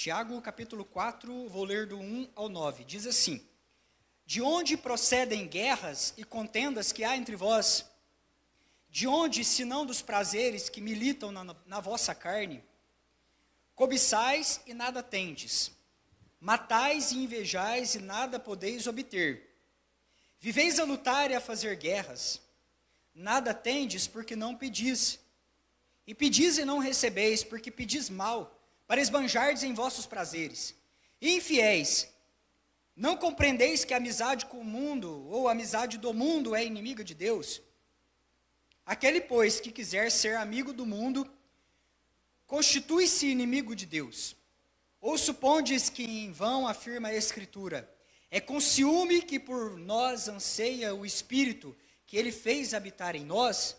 Tiago, capítulo 4, vou ler do 1 ao 9. Diz assim: De onde procedem guerras e contendas que há entre vós? De onde, senão dos prazeres que militam na vossa carne? Cobiçais e nada tendes. Matais e invejais e nada podeis obter. Viveis a lutar e a fazer guerras. Nada tendes porque não pedis. E pedis e não recebeis, porque pedis mal, para esbanjardes em vossos prazeres. E infiéis, não compreendeis que a amizade com o mundo, ou a amizade do mundo, é inimiga de Deus? Aquele, pois, que quiser ser amigo do mundo, constitui-se inimigo de Deus. Ou supondes que em vão afirma a Escritura: é com ciúme que por nós anseia o Espírito que ele fez habitar em nós?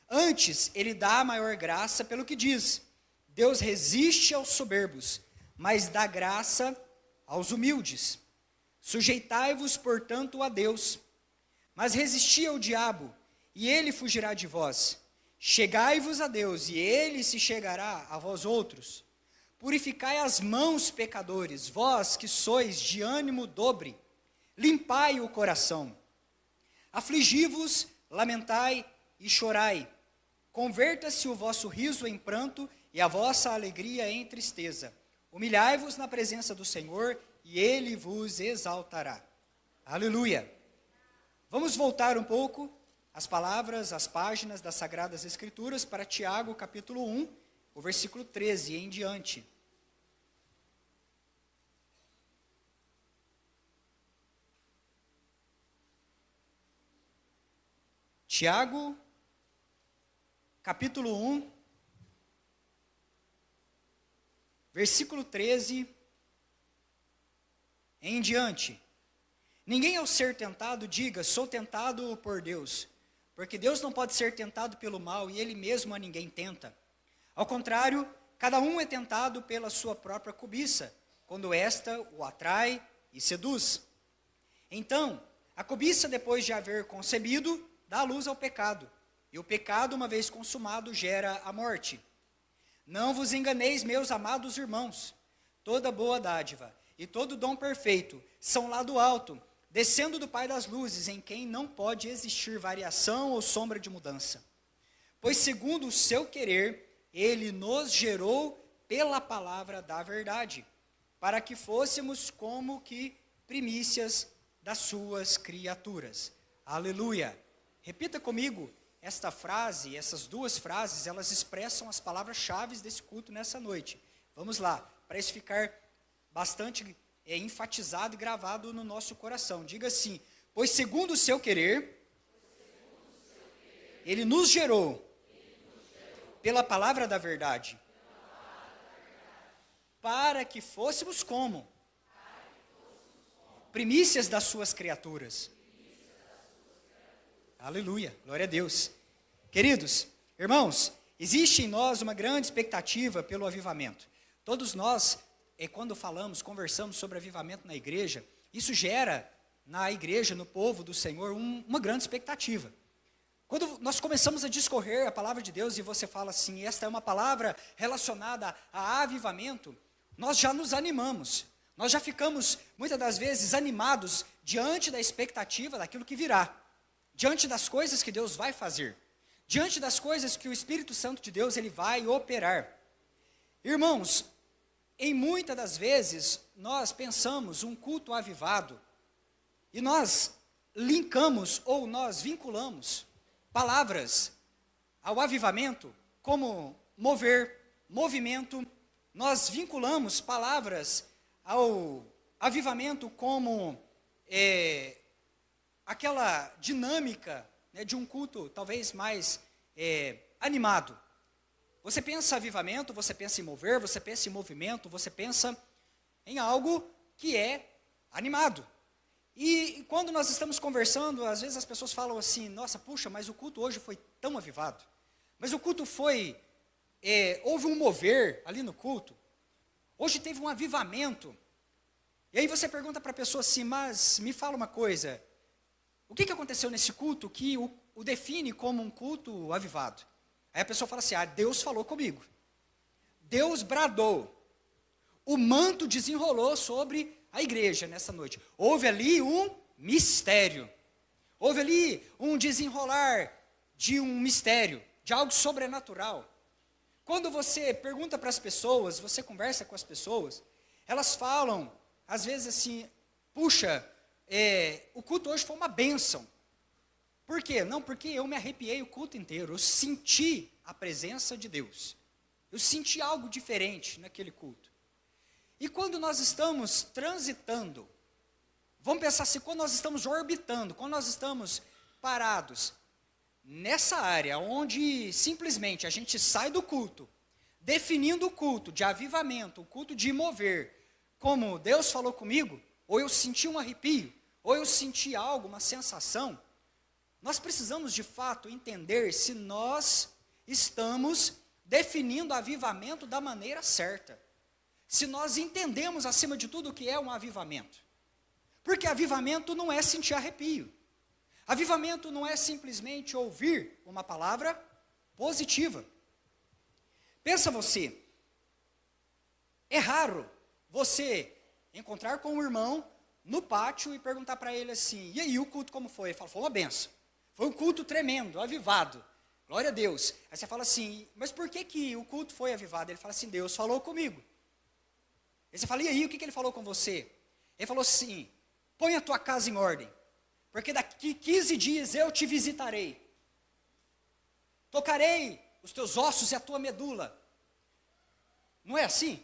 Antes, ele dá a maior graça pelo que diz: Deus resiste aos soberbos, mas dá graça aos humildes. Sujeitai-vos, portanto, a Deus. Mas resisti ao diabo, e ele fugirá de vós. Chegai-vos a Deus, e ele se chegará a vós outros. Purificai as mãos, pecadores, vós que sois de ânimo dobre. Limpai o coração. Afligi-vos, lamentai e chorai. Converta-se o vosso riso em pranto e a vossa alegria em tristeza. Humilhai-vos na presença do Senhor, e ele vos exaltará. Aleluia! Vamos voltar um pouco as palavras, as páginas das Sagradas Escrituras para Tiago, capítulo 1, o versículo 13 em diante. Tiago, capítulo 1, versículo 13 em diante. Ninguém ao ser tentado diga: sou tentado por Deus, porque Deus não pode ser tentado pelo mal e ele mesmo a ninguém tenta. Ao contrário, cada um é tentado pela sua própria cobiça, quando esta o atrai e seduz. Então, a cobiça, depois de haver concebido, dá luz ao pecado, e o pecado, uma vez consumado, gera a morte. Não vos enganeis, meus amados irmãos, toda boa dádiva e todo dom perfeito são lá do alto, descendo do Pai das luzes, em quem não pode existir variação ou sombra de mudança. Pois segundo o seu querer, ele nos gerou pela palavra da verdade, para que fôssemos como que primícias das suas criaturas. Aleluia! Repita comigo esta frase, essas duas frases, elas expressam as palavras-chave desse culto nessa noite. Vamos lá, para isso ficar bastante enfatizado e gravado no nosso coração. Diga assim: pois segundo o seu querer, ele nos gerou pela palavra da verdade, para que fôssemos como? Primícias das suas criaturas. Aleluia, glória a Deus. Queridos, irmãos, existe em nós uma grande expectativa pelo avivamento. Todos nós, quando conversamos sobre avivamento na igreja, isso gera na igreja, no povo do Senhor, uma grande expectativa. Quando nós começamos a discorrer a palavra de Deus e você fala assim: esta é uma palavra relacionada a avivamento, nós já nos animamos. Nós já ficamos, muitas das vezes, animados diante da expectativa daquilo que virá. Diante das coisas que Deus vai fazer, diante das coisas que o Espírito Santo de Deus ele vai operar. Irmãos, em muitas das vezes nós pensamos um culto avivado e nós linkamos ou nós vinculamos palavras ao avivamento como mover, movimento. Nós vinculamos palavras ao avivamento como aquela dinâmica, né, de um culto talvez mais animado. Você pensa avivamento, você pensa em mover, você pensa em movimento, você pensa em algo que é animado. E quando nós estamos conversando, às vezes as pessoas falam assim: nossa, puxa, mas o culto hoje foi tão avivado. Mas o culto foi, houve um mover ali no culto. Hoje teve um avivamento. E aí você pergunta para a pessoa assim: mas me fala uma coisa, o que aconteceu nesse culto que o define como um culto avivado? Aí a pessoa fala assim: Deus falou comigo. Deus bradou. o manto desenrolou sobre a igreja nessa noite. Houve ali um mistério. Houve ali um desenrolar de um mistério, de algo sobrenatural. Quando você pergunta para as pessoas, você conversa com as pessoas, elas falam, às vezes assim, puxa, o culto hoje foi uma bênção. Por quê? Não, porque eu me arrepiei o culto inteiro, eu senti a presença de Deus. Eu senti algo diferente naquele culto. E quando nós estamos transitando, vamos pensar assim, quando nós estamos orbitando, quando nós estamos parados, nessa área onde simplesmente a gente sai do culto, definindo o culto de avivamento, o culto de mover, como Deus falou comigo, ou eu senti um arrepio, ou eu senti algo, uma sensação, nós precisamos de fato entender se nós estamos definindo avivamento da maneira certa. Se nós entendemos acima de tudo o que é um avivamento. Porque avivamento não é sentir arrepio. Avivamento não é simplesmente ouvir uma palavra positiva. Pensa você, é raro você encontrar com um irmão no pátio e perguntar para ele assim, e aí o culto como foi? Ele fala, foi uma benção. Foi um culto tremendo, avivado. Glória a Deus. Aí você fala assim, mas por que o culto foi avivado? Ele fala assim, Deus falou comigo. Aí você fala, e aí o que ele falou com você? Ele falou assim, põe a tua casa em ordem, porque daqui 15 dias eu te visitarei. Tocarei os teus ossos e a tua medula. Não é assim?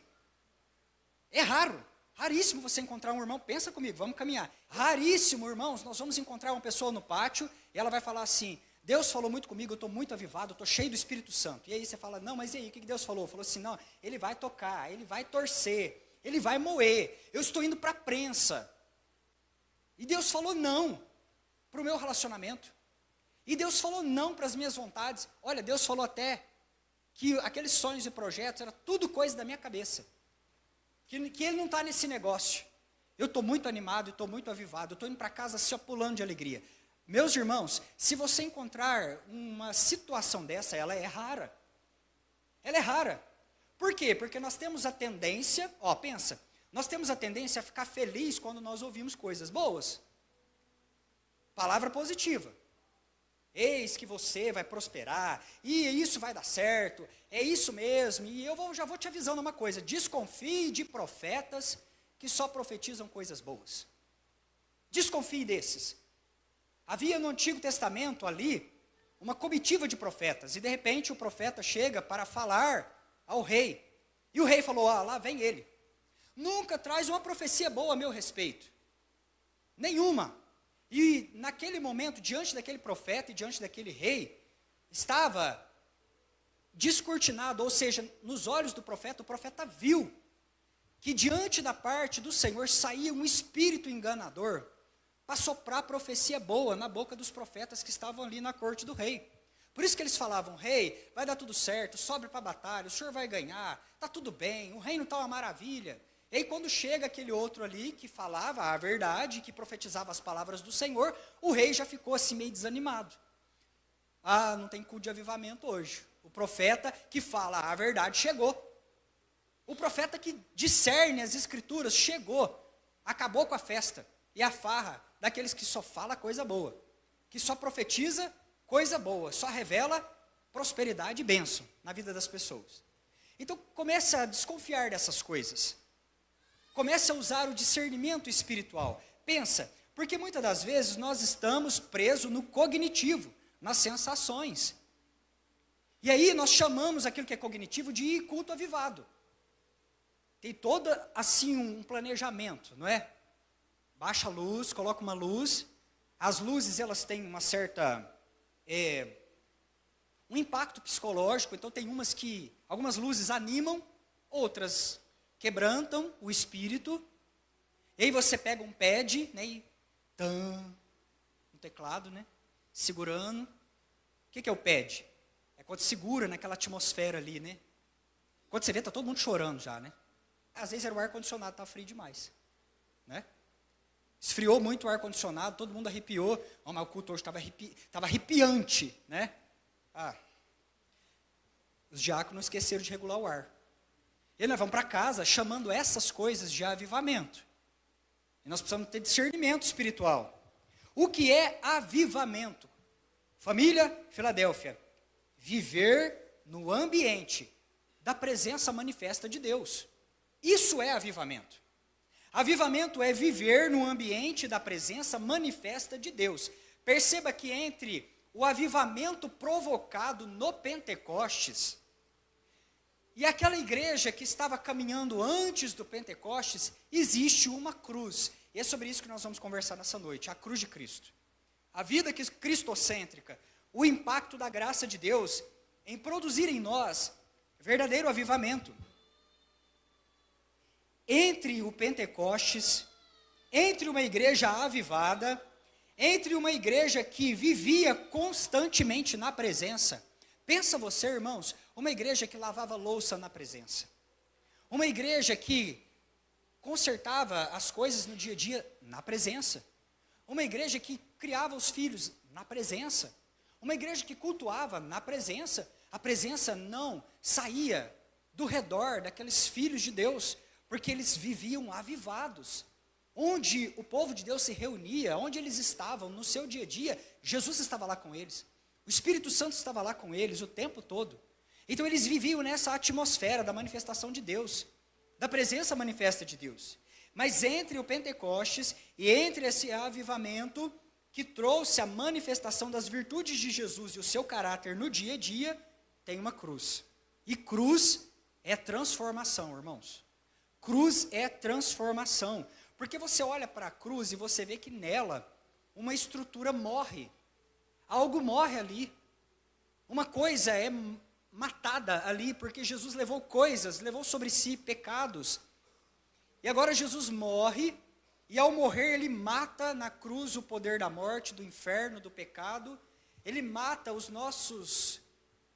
É raro. Raríssimo você encontrar um irmão, pensa comigo, vamos caminhar. Raríssimo, irmãos, nós vamos encontrar uma pessoa no pátio e ela vai falar assim, Deus falou muito comigo, eu estou muito avivado, eu estou cheio do Espírito Santo. E aí você fala, não, mas e aí, o que Deus falou? Falou assim, não, ele vai tocar, ele vai torcer, ele vai moer, eu estou indo para a prensa. E Deus falou não para o meu relacionamento. E Deus falou não para as minhas vontades. Olha, Deus falou até que aqueles sonhos e projetos era tudo coisa da minha cabeça. Que ele não está nesse negócio. Eu estou muito animado, estou muito avivado, eu estou indo para casa assim, pulando de alegria. Meus irmãos, se você encontrar uma situação dessa, ela é rara. Ela é rara. Por quê? Porque nós temos a tendência, pensa, nós temos a tendência a ficar feliz quando nós ouvimos coisas boas. Palavra positiva. Eis que você vai prosperar, e isso vai dar certo, é isso mesmo, e já vou te avisando uma coisa, desconfie de profetas que só profetizam coisas boas. Desconfie desses. Havia no Antigo Testamento ali, uma comitiva de profetas, e de repente o profeta chega para falar ao rei, e o rei falou, lá vem ele. Nunca traz uma profecia boa a meu respeito. Nenhuma. E naquele momento, diante daquele profeta e diante daquele rei, estava descortinado, ou seja, nos olhos do profeta, o profeta viu que diante da parte do Senhor saía um espírito enganador para soprar profecia boa na boca dos profetas que estavam ali na corte do rei. Por isso que eles falavam, rei, vai dar tudo certo, sobe para a batalha, o senhor vai ganhar, está tudo bem, o reino está uma maravilha. E aí quando chega aquele outro ali que falava a verdade, que profetizava as palavras do Senhor, o rei já ficou assim meio desanimado. Não tem culto de avivamento hoje. O profeta que fala a verdade chegou. O profeta que discerne as escrituras chegou. Acabou com a festa e a farra daqueles que só fala coisa boa, que só profetiza coisa boa, só revela prosperidade e bênção na vida das pessoas. Então começa a desconfiar dessas coisas. Comece a usar o discernimento espiritual. Pensa, porque muitas das vezes nós estamos presos no cognitivo, nas sensações. E aí nós chamamos aquilo que é cognitivo de culto avivado. Tem todo assim um planejamento, não é? Baixa a luz, coloca uma luz. As luzes elas têm uma certa um impacto psicológico. Então tem algumas luzes animam, outras quebrantam o espírito, e aí você pega um pad, né, e um teclado, né, segurando. O que é o pad? É quando segura naquela atmosfera ali, né. Quando você vê, está todo mundo chorando já, né. Às vezes era o ar-condicionado, estava frio demais, né. Esfriou muito o ar-condicionado, todo mundo arrepiou, mas o culto hoje estava arrepiante, né. Os diáconos esqueceram de regular o ar. E nós vamos para casa chamando essas coisas de avivamento. E nós precisamos ter discernimento espiritual. O que é avivamento? Família Filadélfia, viver no ambiente da presença manifesta de Deus. Isso é avivamento. Avivamento é viver no ambiente da presença manifesta de Deus. Perceba que entre o avivamento provocado no Pentecostes e aquela igreja que estava caminhando antes do Pentecostes, existe uma cruz. E é sobre isso que nós vamos conversar nessa noite, a cruz de Cristo. A vida cristocêntrica, o impacto da graça de Deus em produzir em nós verdadeiro avivamento. Entre o Pentecostes, entre uma igreja avivada, entre uma igreja que vivia constantemente na presença. Pensa você, irmãos, uma igreja que lavava louça na presença. Uma igreja que consertava as coisas no dia a dia na presença. Uma igreja que criava os filhos na presença. Uma igreja que cultuava na presença. A presença não saía do redor daqueles filhos de Deus, porque eles viviam avivados. Onde o povo de Deus se reunia, onde eles estavam no seu dia a dia, Jesus estava lá com eles. O Espírito Santo estava lá com eles o tempo todo. Então eles viviam nessa atmosfera da manifestação de Deus, da presença manifesta de Deus. Mas entre o Pentecostes e entre esse avivamento que trouxe a manifestação das virtudes de Jesus e o seu caráter no dia a dia, tem uma cruz. E cruz é transformação, irmãos. Cruz é transformação. Porque você olha para a cruz e você vê que nela uma estrutura morre. Algo morre ali. Uma coisa é matada ali, porque Jesus levou coisas, levou sobre si pecados. E agora Jesus morre, e ao morrer ele mata na cruz o poder da morte, do inferno, do pecado. Ele mata os nossos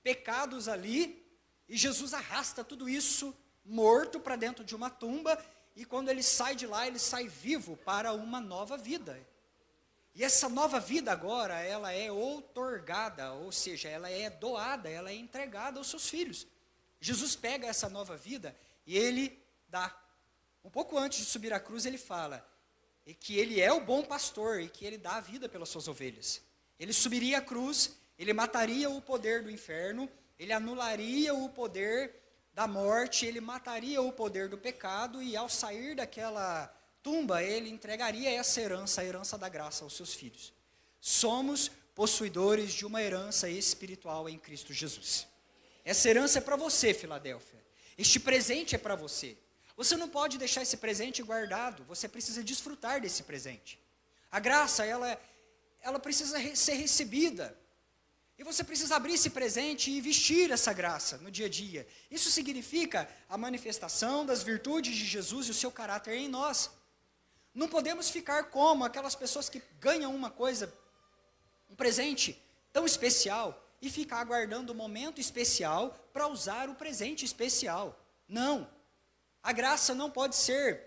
pecados ali, e Jesus arrasta tudo isso morto para dentro de uma tumba, e quando ele sai de lá, ele sai vivo para uma nova vida. E essa nova vida agora, ela é outorgada, ou seja, ela é doada, ela é entregada aos seus filhos. Jesus pega essa nova vida e ele dá. Um pouco antes de subir à cruz, ele fala que ele é o bom pastor e que ele dá a vida pelas suas ovelhas. Ele subiria à cruz, ele mataria o poder do inferno, ele anularia o poder da morte, ele mataria o poder do pecado, e ao sair daquela tumba, ele entregaria essa herança, a herança da graça aos seus filhos. Somos possuidores de uma herança espiritual em Cristo Jesus. Essa herança é para você, Filadélfia. Este presente é para você. Você não pode deixar esse presente guardado, você precisa desfrutar desse presente. A graça, ela precisa ser recebida. E você precisa abrir esse presente e vestir essa graça no dia a dia. Isso significa a manifestação das virtudes de Jesus e o seu caráter em nós. Não podemos ficar como aquelas pessoas que ganham uma coisa, um presente tão especial, e ficar aguardando o momento especial para usar o presente especial. Não. A graça não pode ser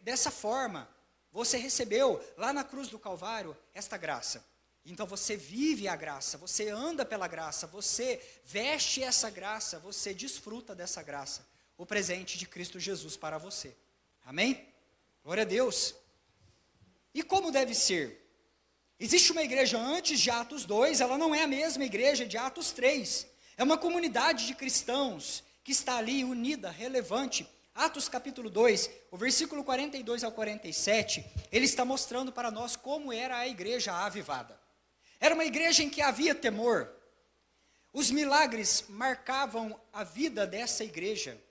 dessa forma. Você recebeu lá na cruz do Calvário esta graça. Então você vive a graça, você anda pela graça, você veste essa graça, você desfruta dessa graça, o presente de Cristo Jesus para você. Amém? Glória a Deus. E como deve ser? Existe uma igreja antes de Atos 2, ela não é a mesma igreja de Atos 3. É uma comunidade de cristãos que está ali unida, relevante. Atos capítulo 2, o versículo 42 ao 47, ele está mostrando para nós como era a igreja avivada. Era uma igreja em que havia temor. Os milagres marcavam a vida dessa igreja.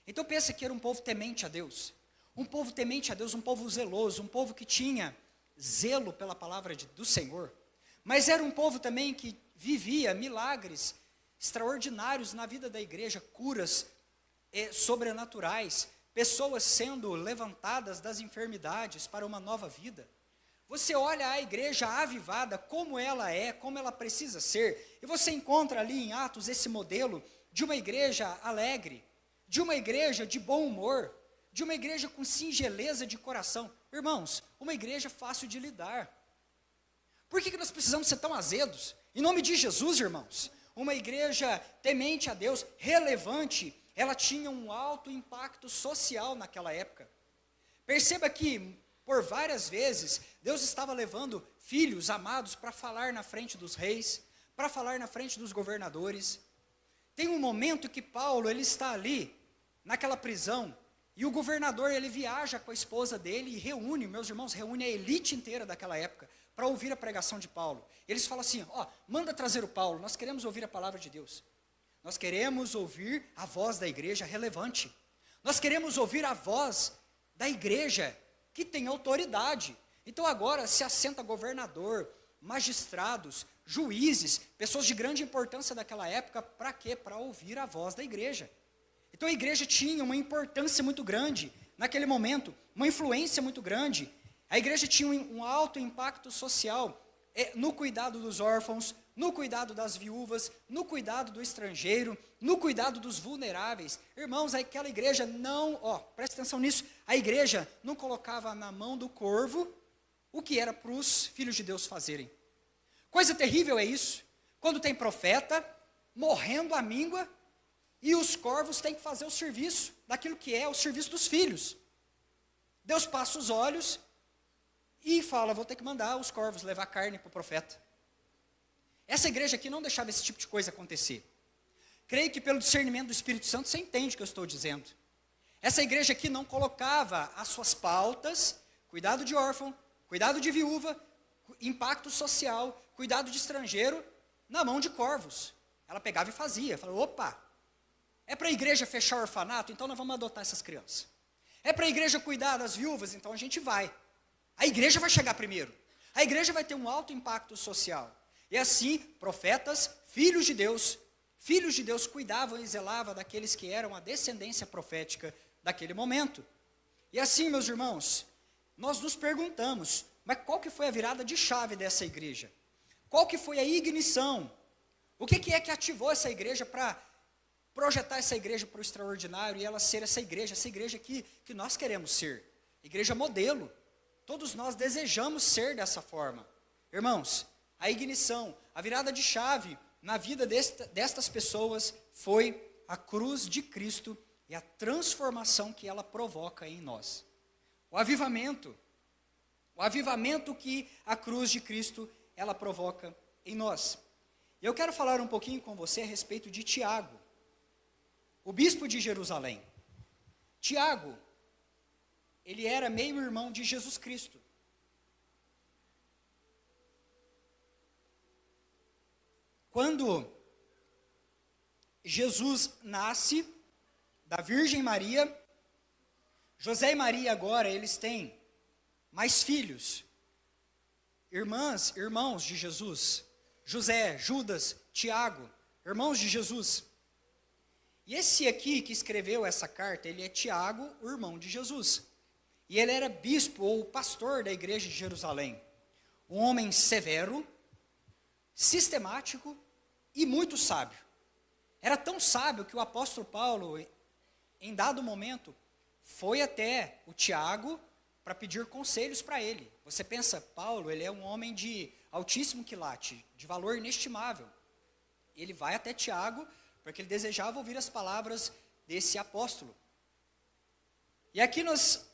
Então pensa que era um povo temente a Deus. Um povo temente a Deus, um povo zeloso, um povo que tinha zelo pela palavra do Senhor. Mas era um povo também que vivia milagres extraordinários na vida da igreja, curas sobrenaturais, pessoas sendo levantadas das enfermidades para uma nova vida. Você olha a igreja avivada, como ela é, como ela precisa ser, e você encontra ali em Atos esse modelo de uma igreja alegre, de uma igreja de bom humor, de uma igreja com singeleza de coração. Irmãos, uma igreja fácil de lidar. Por que nós precisamos ser tão azedos? Em nome de Jesus, irmãos, uma igreja temente a Deus, relevante, ela tinha um alto impacto social naquela época. Perceba que, por várias vezes, Deus estava levando filhos amados para falar na frente dos reis, para falar na frente dos governadores. Tem um momento que Paulo, ele está ali, naquela prisão, e o governador, ele viaja com a esposa dele e reúne, meus irmãos, reúne a elite inteira daquela época, para ouvir a pregação de Paulo. Eles falam assim, manda trazer o Paulo, nós queremos ouvir a palavra de Deus. Nós queremos ouvir a voz da igreja relevante. Nós queremos ouvir a voz da igreja que tem autoridade. Então agora se assenta governador, magistrados, juízes, pessoas de grande importância daquela época, para quê? Para ouvir a voz da igreja. Então a igreja tinha uma importância muito grande naquele momento, uma influência muito grande. A igreja tinha um alto impacto social no cuidado dos órfãos, no cuidado das viúvas, no cuidado do estrangeiro, no cuidado dos vulneráveis. Irmãos, aquela igreja não, presta atenção nisso, a igreja não colocava na mão do corvo o que era para os filhos de Deus fazerem. Coisa terrível é isso, quando tem profeta morrendo à míngua, e os corvos têm que fazer o serviço, daquilo que é o serviço dos filhos. Deus passa os olhos e fala, vou ter que mandar os corvos levar carne para o profeta. Essa igreja aqui não deixava esse tipo de coisa acontecer. Creio que pelo discernimento do Espírito Santo você entende o que eu estou dizendo. Essa igreja aqui não colocava as suas pautas, cuidado de órfão, cuidado de viúva, impacto social, cuidado de estrangeiro, na mão de corvos. Ela pegava e fazia, falava, opa, é para a igreja fechar o orfanato? Então nós vamos adotar essas crianças. É para a igreja cuidar das viúvas? Então a gente vai. A igreja vai chegar primeiro. A igreja vai ter um alto impacto social. E assim, profetas, filhos de Deus cuidavam e zelavam daqueles que eram a descendência profética daquele momento. E assim, meus irmãos, nós nos perguntamos, mas qual que foi a virada de chave dessa igreja? Qual que foi a ignição? O que é que ativou essa igreja para projetar essa igreja para o extraordinário e ela ser essa igreja que nós queremos ser? Igreja modelo. Todos nós desejamos ser dessa forma. Irmãos, a ignição, a virada de chave na vida destas pessoas foi a cruz de Cristo e a transformação que ela provoca em nós. O avivamento que a cruz de Cristo ela provoca em nós. Eu quero falar um pouquinho com você a respeito de Tiago, o bispo de Jerusalém. Tiago, ele era meio-irmão de Jesus Cristo. Quando Jesus nasce da Virgem Maria, José e Maria agora, eles têm mais filhos, irmãos de Jesus, José, Judas, Tiago, irmãos de Jesus. E esse aqui que escreveu essa carta, ele é Tiago, o irmão de Jesus. E ele era bispo ou pastor da igreja de Jerusalém. Um homem severo, sistemático e muito sábio. Era tão sábio que o apóstolo Paulo, em dado momento, foi até o Tiago para pedir conselhos para ele. Você pensa, Paulo, ele é um homem de altíssimo quilate, de valor inestimável. Ele vai até Tiago porque ele desejava ouvir as palavras desse apóstolo. E aqui nós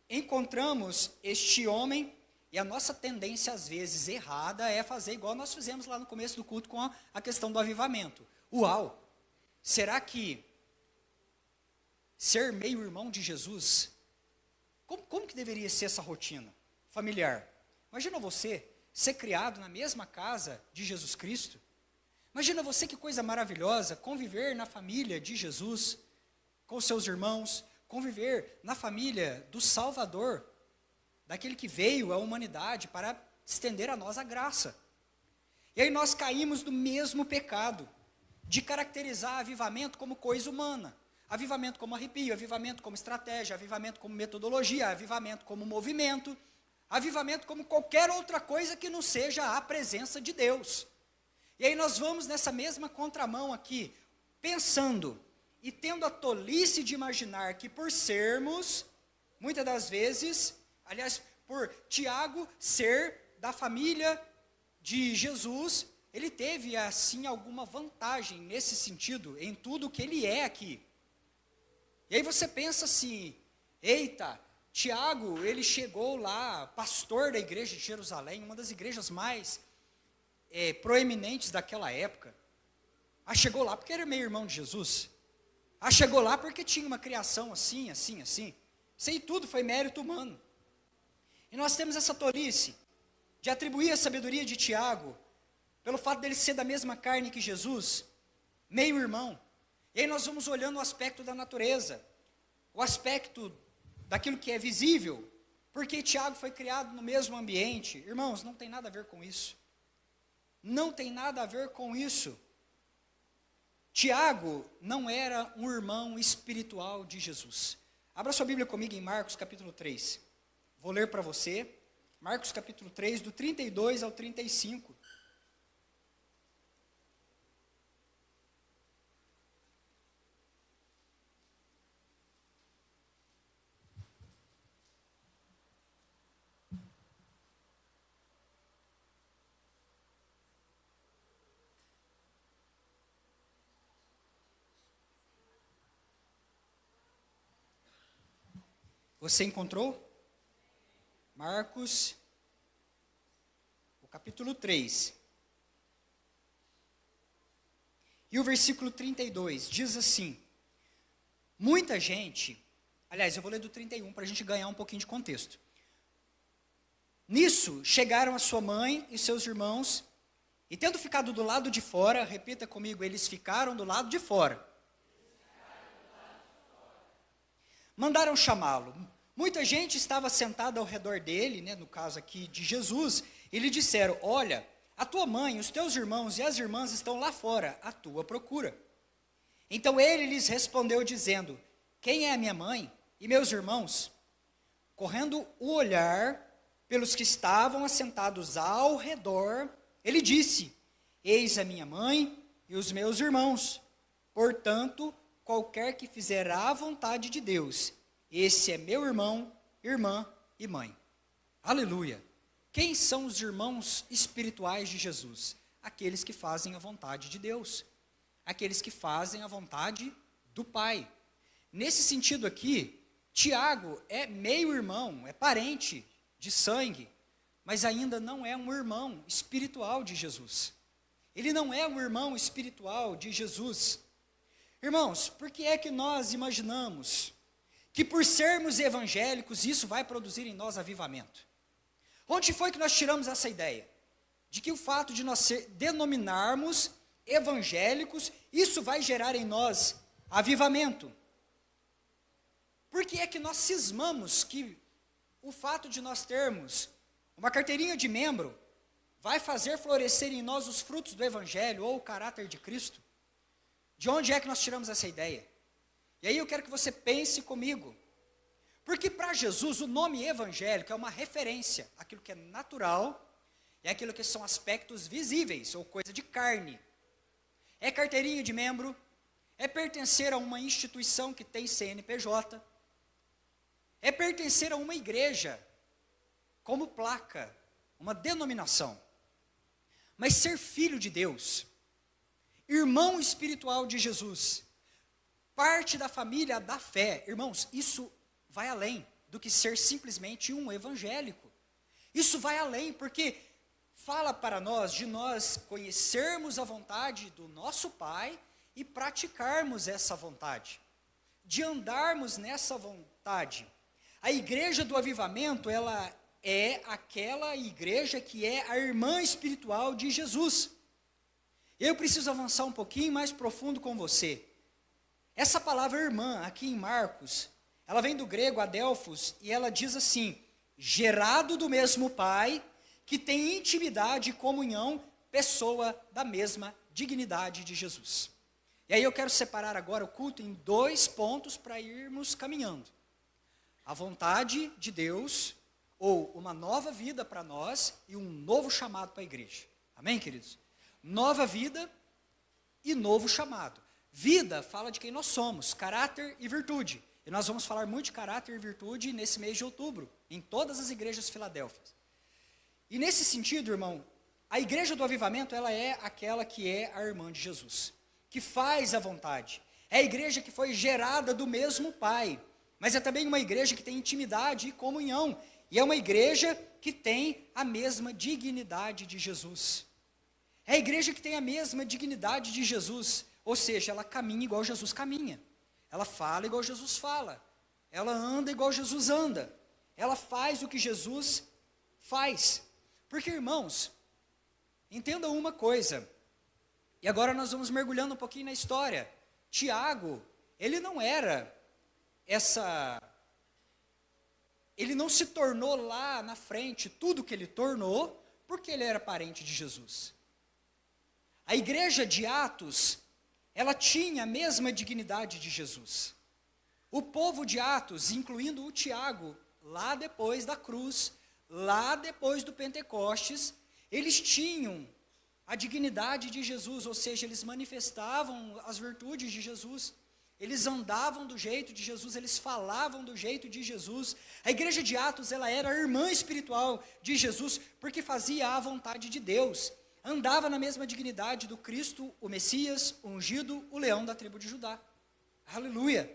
encontramos este homem, e a nossa tendência, às vezes, errada, é fazer igual nós fizemos lá no começo do culto com a questão do avivamento. Uau! Será que ser meio-irmão de Jesus, como que deveria ser essa rotina familiar? Imagina você ser criado na mesma casa de Jesus Cristo. Imagina você, que coisa maravilhosa, conviver na família de Jesus, com seus irmãos, conviver na família do Salvador, daquele que veio à humanidade para estender a nós a graça. E aí nós caímos no mesmo pecado, de caracterizar avivamento como coisa humana, avivamento como arrepio, avivamento como estratégia, avivamento como metodologia, avivamento como movimento, avivamento como qualquer outra coisa que não seja a presença de Deus. E aí nós vamos nessa mesma contramão aqui, pensando e tendo a tolice de imaginar que por sermos, muitas das vezes, aliás, por Tiago ser da família de Jesus, ele teve assim alguma vantagem nesse sentido, em tudo que ele é aqui. E aí você pensa assim, eita, Tiago, ele chegou lá, pastor da igreja de Jerusalém, uma das igrejas mais proeminentes daquela época. Chegou lá porque era meio irmão de Jesus. Chegou lá porque tinha uma criação assim, assim, assim. Isso aí tudo foi mérito humano. E nós temos essa tolice de atribuir a sabedoria de Tiago, pelo fato dele ser da mesma carne que Jesus, meio irmão. E aí nós vamos olhando o aspecto da natureza, o aspecto daquilo que é visível, porque Tiago foi criado no mesmo ambiente. Irmãos, não tem nada a ver com isso. Não tem nada a ver com isso. Tiago não era um irmão espiritual de Jesus. Abra sua Bíblia comigo em Marcos capítulo 3. Vou ler para você. Marcos capítulo 3, do 32 ao 35. Você encontrou? Marcos, o capítulo 3. E o versículo 32 diz assim: muita gente, aliás, eu vou ler do 31 para a gente ganhar um pouquinho de contexto. Nisso chegaram a sua mãe e seus irmãos, e tendo ficado do lado de fora, repita comigo, eles ficaram do lado de fora. Mandaram chamá-lo. Muita gente estava sentada ao redor dele, no caso aqui de Jesus, e lhe disseram: olha, a tua mãe, os teus irmãos e as irmãs estão lá fora, à tua procura. Então ele lhes respondeu dizendo: quem é a minha mãe e meus irmãos? Correndo o olhar pelos que estavam assentados ao redor, ele disse: eis a minha mãe e os meus irmãos. Portanto, qualquer que fizer a vontade de Deus, esse é meu irmão, irmã e mãe. Aleluia! Quem são os irmãos espirituais de Jesus? Aqueles que fazem a vontade de Deus. Aqueles que fazem a vontade do Pai. Nesse sentido aqui, Tiago é meio irmão, é parente de sangue, mas ainda não é um irmão espiritual de Jesus. Ele não é um irmão espiritual de Jesus. Irmãos, por que é que nós imaginamos que por sermos evangélicos, isso vai produzir em nós avivamento? Onde foi que nós tiramos essa ideia? De que o fato de nós denominarmos evangélicos, isso vai gerar em nós avivamento. Por que é que nós cismamos que o fato de nós termos uma carteirinha de membro vai fazer florescer em nós os frutos do evangelho ou o caráter de Cristo? De onde é que nós tiramos essa ideia? E aí eu quero que você pense comigo. Porque para Jesus o nome evangélico é uma referência àquilo que é natural e àquilo que são aspectos visíveis ou coisa de carne. É carteirinha de membro, é pertencer a uma instituição que tem CNPJ, é pertencer a uma igreja como placa, uma denominação. Mas ser filho de Deus, irmão espiritual de Jesus, parte da família da fé, irmãos, isso vai além do que ser simplesmente um evangélico. Isso vai além, porque fala para nós de nós conhecermos a vontade do nosso Pai e praticarmos essa vontade, de andarmos nessa vontade. A igreja do avivamento, ela é aquela igreja que é a irmã espiritual de Jesus. Eu preciso avançar um pouquinho mais profundo com você. Essa palavra irmã, aqui em Marcos, ela vem do grego adelphos, e ela diz assim: gerado do mesmo Pai, que tem intimidade e comunhão, pessoa da mesma dignidade de Jesus. E aí eu quero separar agora o culto em 2 pontos para irmos caminhando. A vontade de Deus, ou uma nova vida para nós, e um novo chamado para a igreja. Amém, queridos? Nova vida e novo chamado. Vida fala de quem nós somos, caráter e virtude. E nós vamos falar muito de caráter e virtude nesse mês de outubro, em todas as igrejas filadélfias. E nesse sentido, irmão, a igreja do avivamento, ela é aquela que é a irmã de Jesus, que faz a vontade. É a igreja que foi gerada do mesmo Pai, mas é também uma igreja que tem intimidade e comunhão, e é uma igreja que tem a mesma dignidade de Jesus. É a igreja que tem a mesma dignidade de Jesus, ou seja, ela caminha igual Jesus caminha, ela fala igual Jesus fala, ela anda igual Jesus anda, ela faz o que Jesus faz. Porque, irmãos, entendam uma coisa, e agora nós vamos mergulhando um pouquinho na história. Tiago, ele não se tornou lá na frente tudo que ele tornou, porque ele era parente de Jesus. A igreja de Atos, ela tinha a mesma dignidade de Jesus. O povo de Atos, incluindo o Tiago, lá depois da cruz, lá depois do Pentecostes, eles tinham a dignidade de Jesus, ou seja, eles manifestavam as virtudes de Jesus, eles andavam do jeito de Jesus, eles falavam do jeito de Jesus. A igreja de Atos, ela era a irmã espiritual de Jesus, porque fazia a vontade de Deus, andava na mesma dignidade do Cristo, o Messias, o ungido, o leão da tribo de Judá. Aleluia!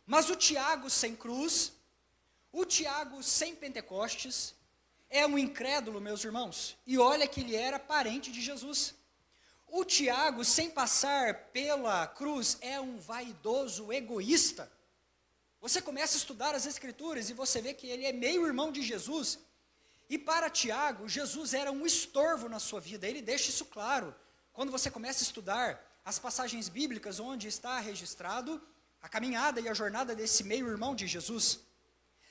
Mas o Tiago sem cruz, o Tiago sem Pentecostes, é um incrédulo, meus irmãos, e olha que ele era parente de Jesus. O Tiago, sem passar pela cruz, é um vaidoso egoísta. Você começa a estudar as Escrituras e você vê que ele é meio irmão de Jesus. E para Tiago, Jesus era um estorvo na sua vida, ele deixa isso claro. Quando você começa a estudar as passagens bíblicas onde está registrado a caminhada e a jornada desse meio irmão de Jesus.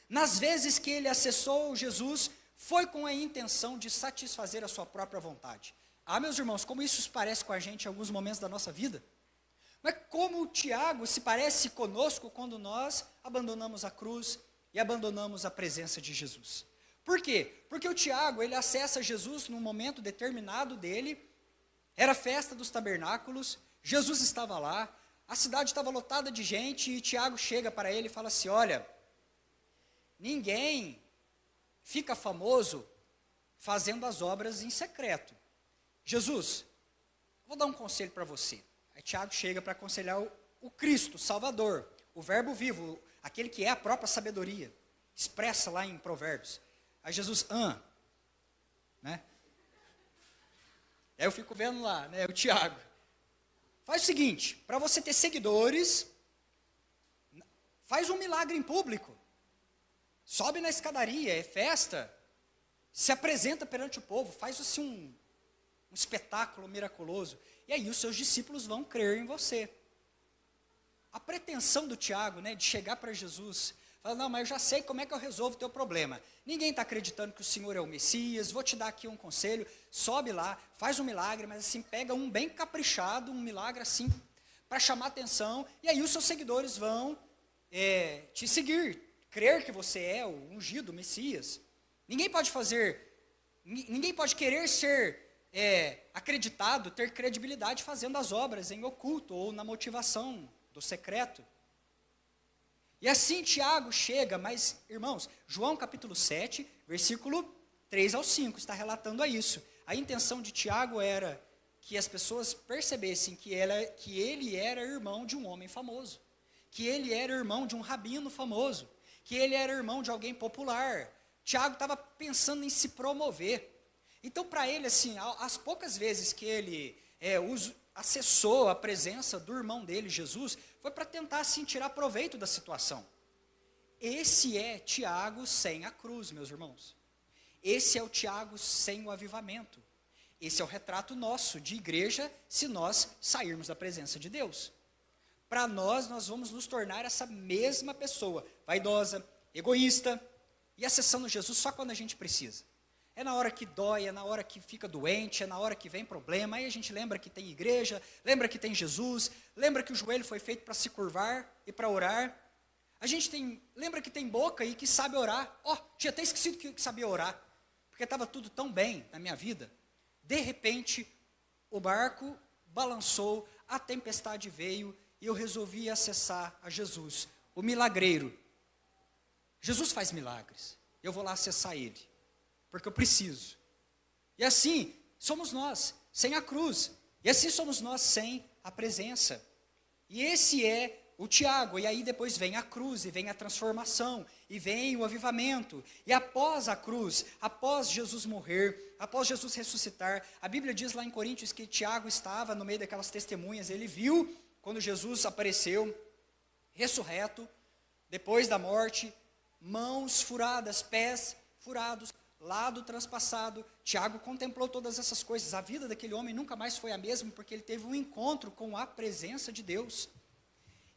Nas vezes que ele acessou Jesus, foi com a intenção de satisfazer a sua própria vontade. Ah, meus irmãos, como isso se parece com a gente em alguns momentos da nossa vida? Mas como o Tiago se parece conosco quando nós abandonamos a cruz e abandonamos a presença de Jesus. Por quê? Porque o Tiago, ele acessa Jesus num momento determinado dele, era festa dos tabernáculos, Jesus estava lá, a cidade estava lotada de gente, e Tiago chega para ele e fala assim, olha, ninguém fica famoso fazendo as obras em secreto. Jesus, vou dar um conselho para você. Aí Tiago chega para aconselhar o Cristo, o Salvador, o verbo vivo, aquele que é a própria sabedoria, expressa lá em Provérbios. Aí Jesus, né? Aí eu fico vendo lá, né, o Tiago. Faz o seguinte, para você ter seguidores, faz um milagre em público. Sobe na escadaria, é festa, se apresenta perante o povo, faz assim um espetáculo miraculoso, e aí os seus discípulos vão crer em você. A pretensão do Tiago, né, de chegar para Jesus, falar, não, mas eu já sei como é que eu resolvo o teu problema. Ninguém está acreditando que o Senhor é o Messias, vou te dar aqui um conselho, sobe lá, faz um milagre, mas assim, pega um bem caprichado, um milagre assim, para chamar atenção, e aí os seus seguidores vão te seguir, crer que você é o ungido, o Messias. Ninguém pode querer ser acreditado, ter credibilidade fazendo as obras em oculto ou na motivação do secreto. E assim Tiago chega, mas, irmãos, João capítulo 7, versículo 3 ao 5, está relatando a isso. A intenção de Tiago era que as pessoas percebessem que ele era irmão de um homem famoso, que ele era irmão de um rabino famoso, que ele era irmão de alguém popular. Tiago estava pensando em se promover. Então, para ele, assim, as poucas vezes que ele acessou a presença do irmão dele, Jesus, foi para tentar, assim, tirar proveito da situação. Esse é Tiago sem a cruz, meus irmãos. Esse é o Tiago sem o avivamento. Esse é o retrato nosso de igreja, se nós sairmos da presença de Deus. Para nós vamos nos tornar essa mesma pessoa, vaidosa, egoísta, e acessando Jesus só quando a gente precisa. É na hora que dói, é na hora que fica doente, é na hora que vem problema, aí a gente lembra que tem igreja, lembra que tem Jesus, lembra que o joelho foi feito para se curvar e para orar. A gente lembra que tem boca e que sabe orar. Tinha até esquecido que sabia orar, porque estava tudo tão bem na minha vida. De repente, o barco balançou, a tempestade veio, e eu resolvi acessar a Jesus, o milagreiro. Jesus faz milagres, eu vou lá acessar Ele, porque eu preciso. E assim somos nós, sem a cruz. E assim somos nós sem a presença. E esse é o Tiago, e aí depois vem a cruz, e vem a transformação, e vem o avivamento. E após a cruz, após Jesus morrer, após Jesus ressuscitar, a Bíblia diz lá em Coríntios que Tiago estava no meio daquelas testemunhas, ele viu quando Jesus apareceu, ressurreto, depois da morte, mãos furadas, pés furados, lado transpassado. Tiago contemplou todas essas coisas. A vida daquele homem nunca mais foi a mesma, porque ele teve um encontro com a presença de Deus.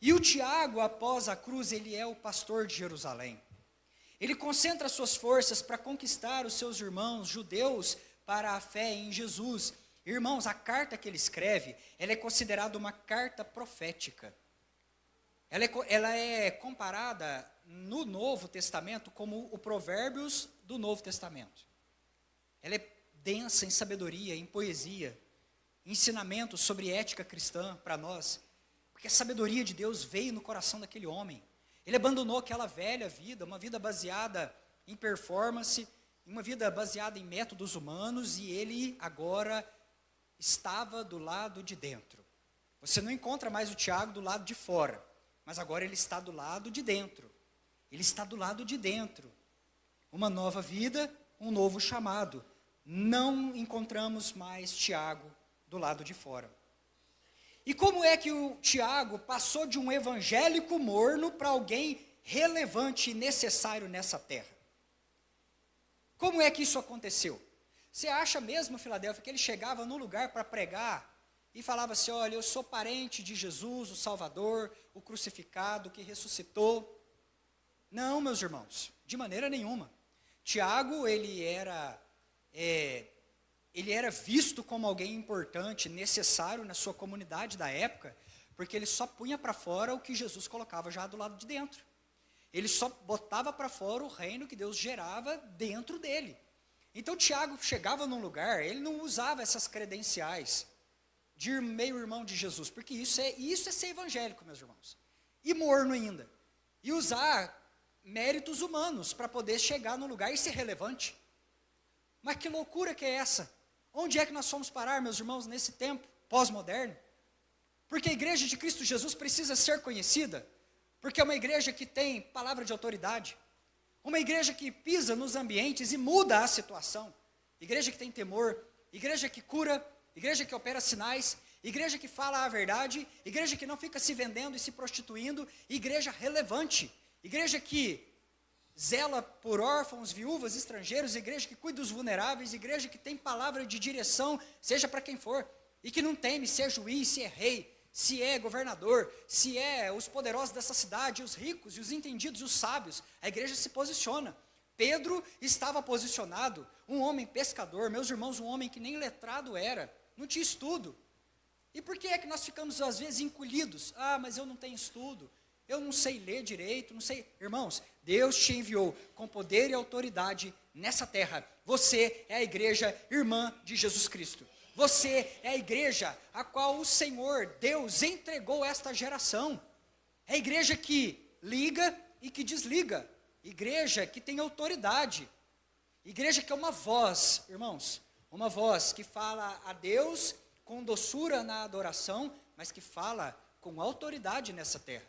E o Tiago, após a cruz, ele é o pastor de Jerusalém. Ele concentra suas forças para conquistar os seus irmãos judeus para a fé em Jesus. Irmãos, a carta que ele escreve, ela é considerada uma carta profética. Ela é comparada no Novo Testamento como o Provérbios do Novo Testamento. Ela é densa em sabedoria, em poesia, em ensinamentos sobre ética cristã para nós. Porque a sabedoria de Deus veio no coração daquele homem. Ele abandonou aquela velha vida, uma vida baseada em performance, uma vida baseada em métodos humanos, e ele agora estava do lado de dentro. Você não encontra mais o Tiago do lado de fora, mas agora ele está do lado de dentro. Ele está do lado de dentro. Uma nova vida, um novo chamado. Não encontramos mais Tiago do lado de fora. E como é que o Tiago passou de um evangélico morno para alguém relevante e necessário nessa terra? Como é que isso aconteceu? Você acha mesmo, Filadélfia, que ele chegava num lugar para pregar e falava assim: olha, eu sou parente de Jesus, o Salvador, o crucificado, que ressuscitou? Não, meus irmãos, de maneira nenhuma. Tiago, ele era visto como alguém importante, necessário na sua comunidade da época, porque ele só punha para fora o que Jesus colocava já do lado de dentro. Ele só botava para fora o reino que Deus gerava dentro dele. Então Tiago chegava num lugar, ele não usava essas credenciais de meio irmão de Jesus, porque isso é ser evangélico, meus irmãos. E morno ainda. E usar méritos humanos para poder chegar num lugar e ser relevante. Mas que loucura que é essa? Onde é que nós fomos parar, meus irmãos, nesse tempo pós-moderno? Porque a igreja de Cristo Jesus precisa ser conhecida, porque é uma igreja que tem palavra de autoridade, uma igreja que pisa nos ambientes e muda a situação, igreja que tem temor, igreja que cura, igreja que opera sinais, igreja que fala a verdade, igreja que não fica se vendendo e se prostituindo, igreja relevante, igreja que zela por órfãos, viúvas, estrangeiros, igreja que cuida dos vulneráveis, igreja que tem palavra de direção, seja para quem for, e que não teme se é juiz, se é rei, se é governador, se é os poderosos dessa cidade, os ricos, e os entendidos, e os sábios. A igreja se posiciona. Pedro estava posicionado, um homem pescador, meus irmãos, um homem que nem letrado era, não tinha estudo. E por que é que nós ficamos às vezes encolhidos? Ah, mas eu não tenho estudo, eu não sei ler direito, não sei. Irmãos, Deus te enviou com poder e autoridade nessa terra. Você é a igreja irmã de Jesus Cristo. Você é a igreja a qual o Senhor, Deus, entregou esta geração. É a igreja que liga e que desliga. Igreja que tem autoridade. Igreja que é uma voz, irmãos. Uma voz que fala a Deus com doçura na adoração, mas que fala com autoridade nessa terra.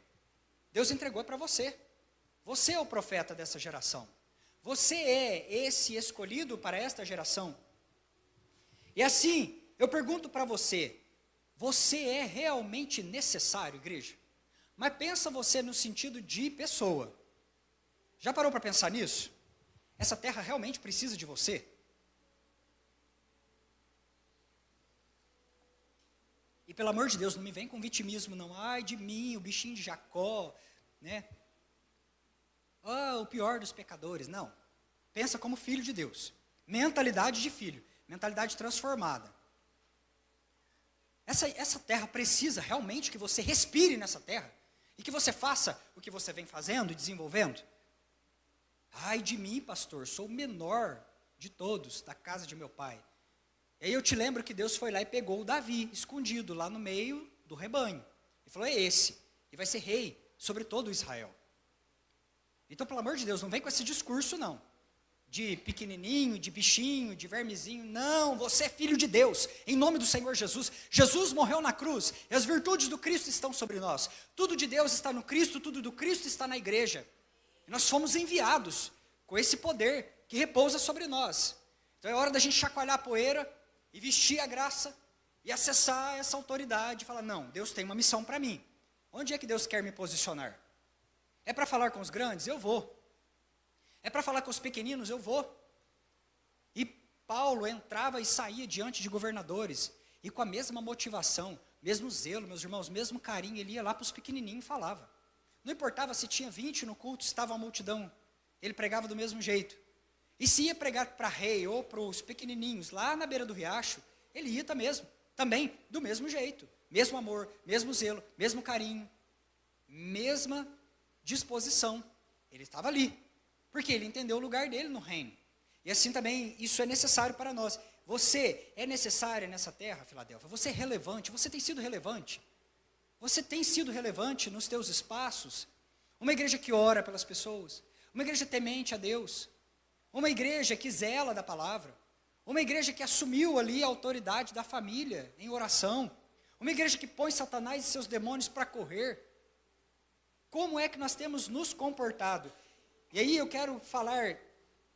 Deus entregou para você. Você é o profeta dessa geração. Você é esse escolhido para esta geração. E assim, eu pergunto para você, você é realmente necessário, igreja? Mas pensa você no sentido de pessoa. Já parou para pensar nisso? Essa terra realmente precisa de você? E pelo amor de Deus, não me vem com vitimismo não. Ai de mim, o bichinho de Jacó, né? Ah, o pior dos pecadores. Não. Pensa como filho de Deus. Mentalidade de filho. Mentalidade transformada. Essa terra precisa realmente que você respire nessa terra. E que você faça o que você vem fazendo e desenvolvendo. Ai de mim, pastor, sou o menor de todos da casa de meu pai. E aí eu te lembro que Deus foi lá e pegou o Davi, escondido lá no meio do rebanho. E falou, é esse. E vai ser rei sobre todo Israel. Então, pelo amor de Deus, não vem com esse discurso não. de pequenininho, de bichinho, de vermezinho. Não, você é filho de Deus, em nome do Senhor Jesus. Jesus morreu na cruz, e as virtudes do Cristo estão sobre nós. Tudo de Deus está no Cristo, tudo do Cristo está na igreja. E nós fomos enviados com esse poder que repousa sobre nós. Então é hora da gente chacoalhar a poeira e vestir a graça e acessar essa autoridade e falar, não, Deus tem uma missão para mim. Onde é que Deus quer me posicionar? É para falar com os grandes? Eu vou. É para falar com os pequeninos? Eu vou. E Paulo entrava e saía diante de governadores, e com a mesma motivação, mesmo zelo, meus irmãos, mesmo carinho, ele ia lá para os pequenininhos e falava. Não importava se tinha 20 no culto, estava uma multidão, ele pregava do mesmo jeito. E se ia pregar para rei ou para os pequenininhos, lá na beira do riacho, ele ia também do mesmo jeito. Mesmo amor, mesmo zelo, mesmo carinho, mesma disposição. Ele estava ali, porque ele entendeu o lugar dele no reino. E assim também, isso é necessário para nós. Você é necessária nessa terra, Filadélfia. Você é relevante, você tem sido relevante. Você tem sido relevante nos teus espaços. Uma igreja que ora pelas pessoas. Uma igreja temente a Deus. Uma igreja que zela da palavra. Uma igreja que assumiu ali a autoridade da família em oração. Uma igreja que põe Satanás e seus demônios para correr. Como é que nós temos nos comportado? E aí eu quero falar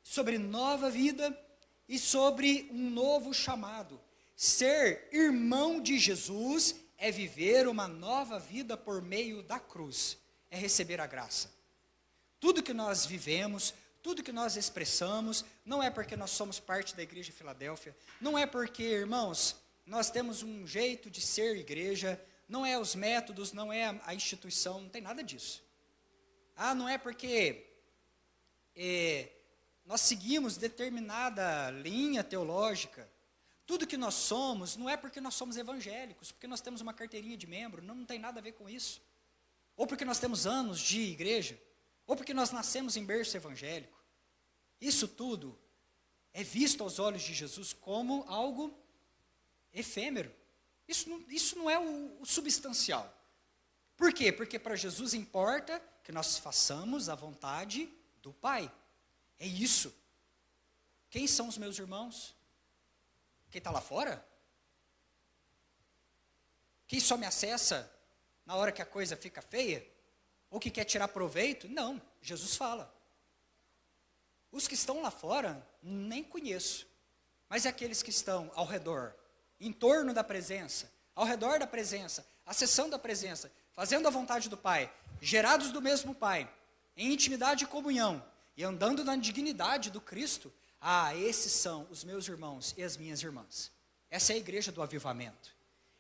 sobre nova vida e sobre um novo chamado. Ser irmão de Jesus é viver uma nova vida por meio da cruz. É receber a graça. Tudo que nós vivemos, tudo que nós expressamos, não é porque nós somos parte da igreja de Filadélfia, não é porque, irmãos, nós temos um jeito de ser igreja, não é os métodos, não é a instituição, não tem nada disso. Não é porque nós seguimos determinada linha teológica. Tudo que nós somos, não é porque nós somos evangélicos, porque nós temos uma carteirinha de membro, não tem nada a ver com isso. Ou porque nós temos anos de igreja, ou porque nós nascemos em berço evangélico. Isso tudo é visto aos olhos de Jesus como algo efêmero. Isso não é o substancial. Por quê? Porque para Jesus importa que nós façamos a vontade do Pai. É isso. Quem são os meus irmãos? Quem está lá fora? Quem só me acessa na hora que a coisa fica feia? Ou que quer tirar proveito? Não, Jesus fala. Os que estão lá fora, nem conheço. Mas é aqueles que estão ao redor, em torno da presença, ao redor da presença, acessando a presença, fazendo a vontade do Pai, gerados do mesmo Pai, em intimidade e comunhão, e andando na dignidade do Cristo, esses são os meus irmãos e as minhas irmãs. Essa é a igreja do avivamento.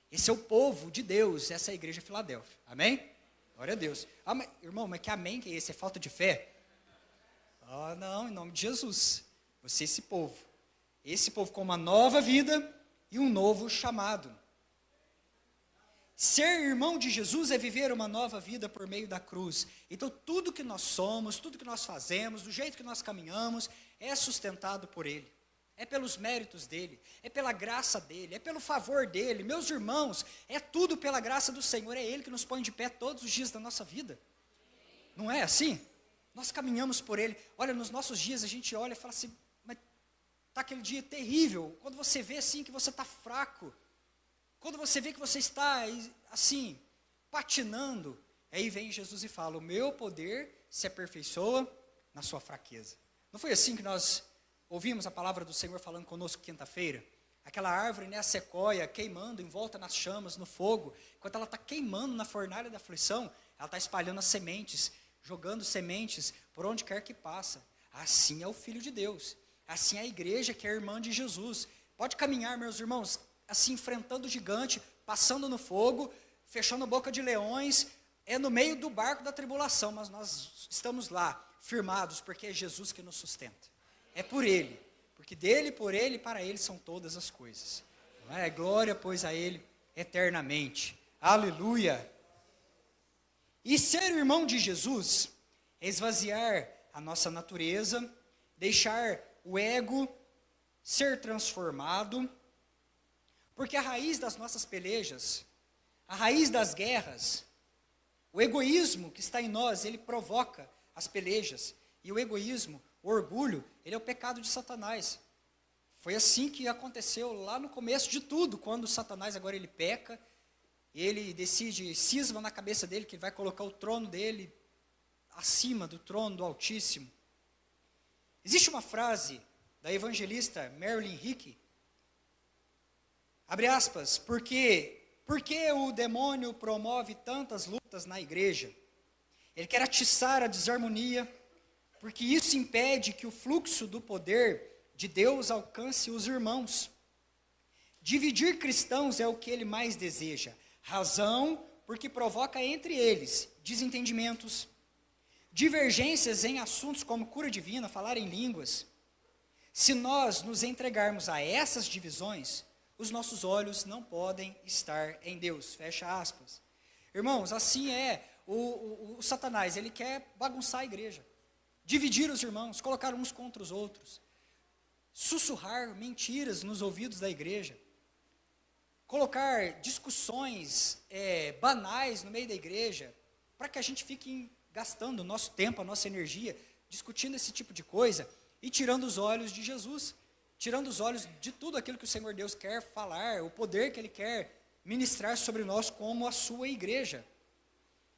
Esse é o povo de Deus, essa é a igreja de Filadélfia. Amém? Glória a Deus. Mas, irmão, mas que amém que é esse? É falta de fé? Não, em nome de Jesus. Você é esse povo. Esse povo com uma nova vida e um novo chamado. Ser irmão de Jesus é viver uma nova vida por meio da cruz. Então tudo que nós somos, tudo que nós fazemos, do jeito que nós caminhamos, é sustentado por Ele. É pelos méritos dEle, é pela graça dEle, é pelo favor dEle. Meus irmãos, é tudo pela graça do Senhor, é Ele que nos põe de pé todos os dias da nossa vida. Não é assim? Nós caminhamos por Ele. Olha, nos nossos dias a gente olha e fala assim, mas está aquele dia terrível, quando você vê assim que você está fraco, quando você vê que você está assim, patinando, aí vem Jesus e fala, o meu poder se aperfeiçoa na sua fraqueza. Não foi assim que nós ouvimos a palavra do Senhor falando conosco quinta-feira? Aquela árvore, a sequoia, queimando em volta nas chamas, no fogo. Enquanto ela está queimando na fornalha da aflição, ela está espalhando as sementes, jogando sementes por onde quer que passa. Assim é o Filho de Deus. Assim é a igreja que é a irmã de Jesus. Pode caminhar, meus irmãos, assim enfrentando o gigante, passando no fogo, fechando a boca de leões, é no meio do barco da tribulação, mas nós estamos lá, firmados, porque é Jesus que nos sustenta. É por Ele, porque dEle, por Ele e para Ele são todas as coisas. Não é? Glória, pois, a Ele eternamente. Aleluia! E ser irmão de Jesus é esvaziar a nossa natureza, deixar o ego ser transformado, porque a raiz das nossas pelejas, a raiz das guerras, o egoísmo que está em nós, ele provoca as pelejas. E o egoísmo O orgulho, ele é o pecado de Satanás. Foi assim que aconteceu lá no começo de tudo, quando Satanás agora ele peca, ele decide, cisma na cabeça dele que vai colocar o trono dele acima do trono do Altíssimo. Existe uma frase da evangelista Marilyn Hickey, abre aspas, por que o demônio promove tantas lutas na igreja? Ele quer atiçar a desarmonia, porque isso impede que o fluxo do poder de Deus alcance os irmãos. Dividir cristãos é o que ele mais deseja. Razão, porque provoca entre eles desentendimentos, divergências em assuntos como cura divina, falar em línguas. Se nós nos entregarmos a essas divisões, os nossos olhos não podem estar em Deus. Fecha aspas. Irmãos, assim é o Satanás, ele quer bagunçar a igreja, dividir os irmãos, colocar uns contra os outros, sussurrar mentiras nos ouvidos da igreja, colocar discussões banais no meio da igreja, para que a gente fique gastando o nosso tempo, a nossa energia, discutindo esse tipo de coisa, e tirando os olhos de Jesus, tirando os olhos de tudo aquilo que o Senhor Deus quer falar, o poder que Ele quer ministrar sobre nós como a sua igreja.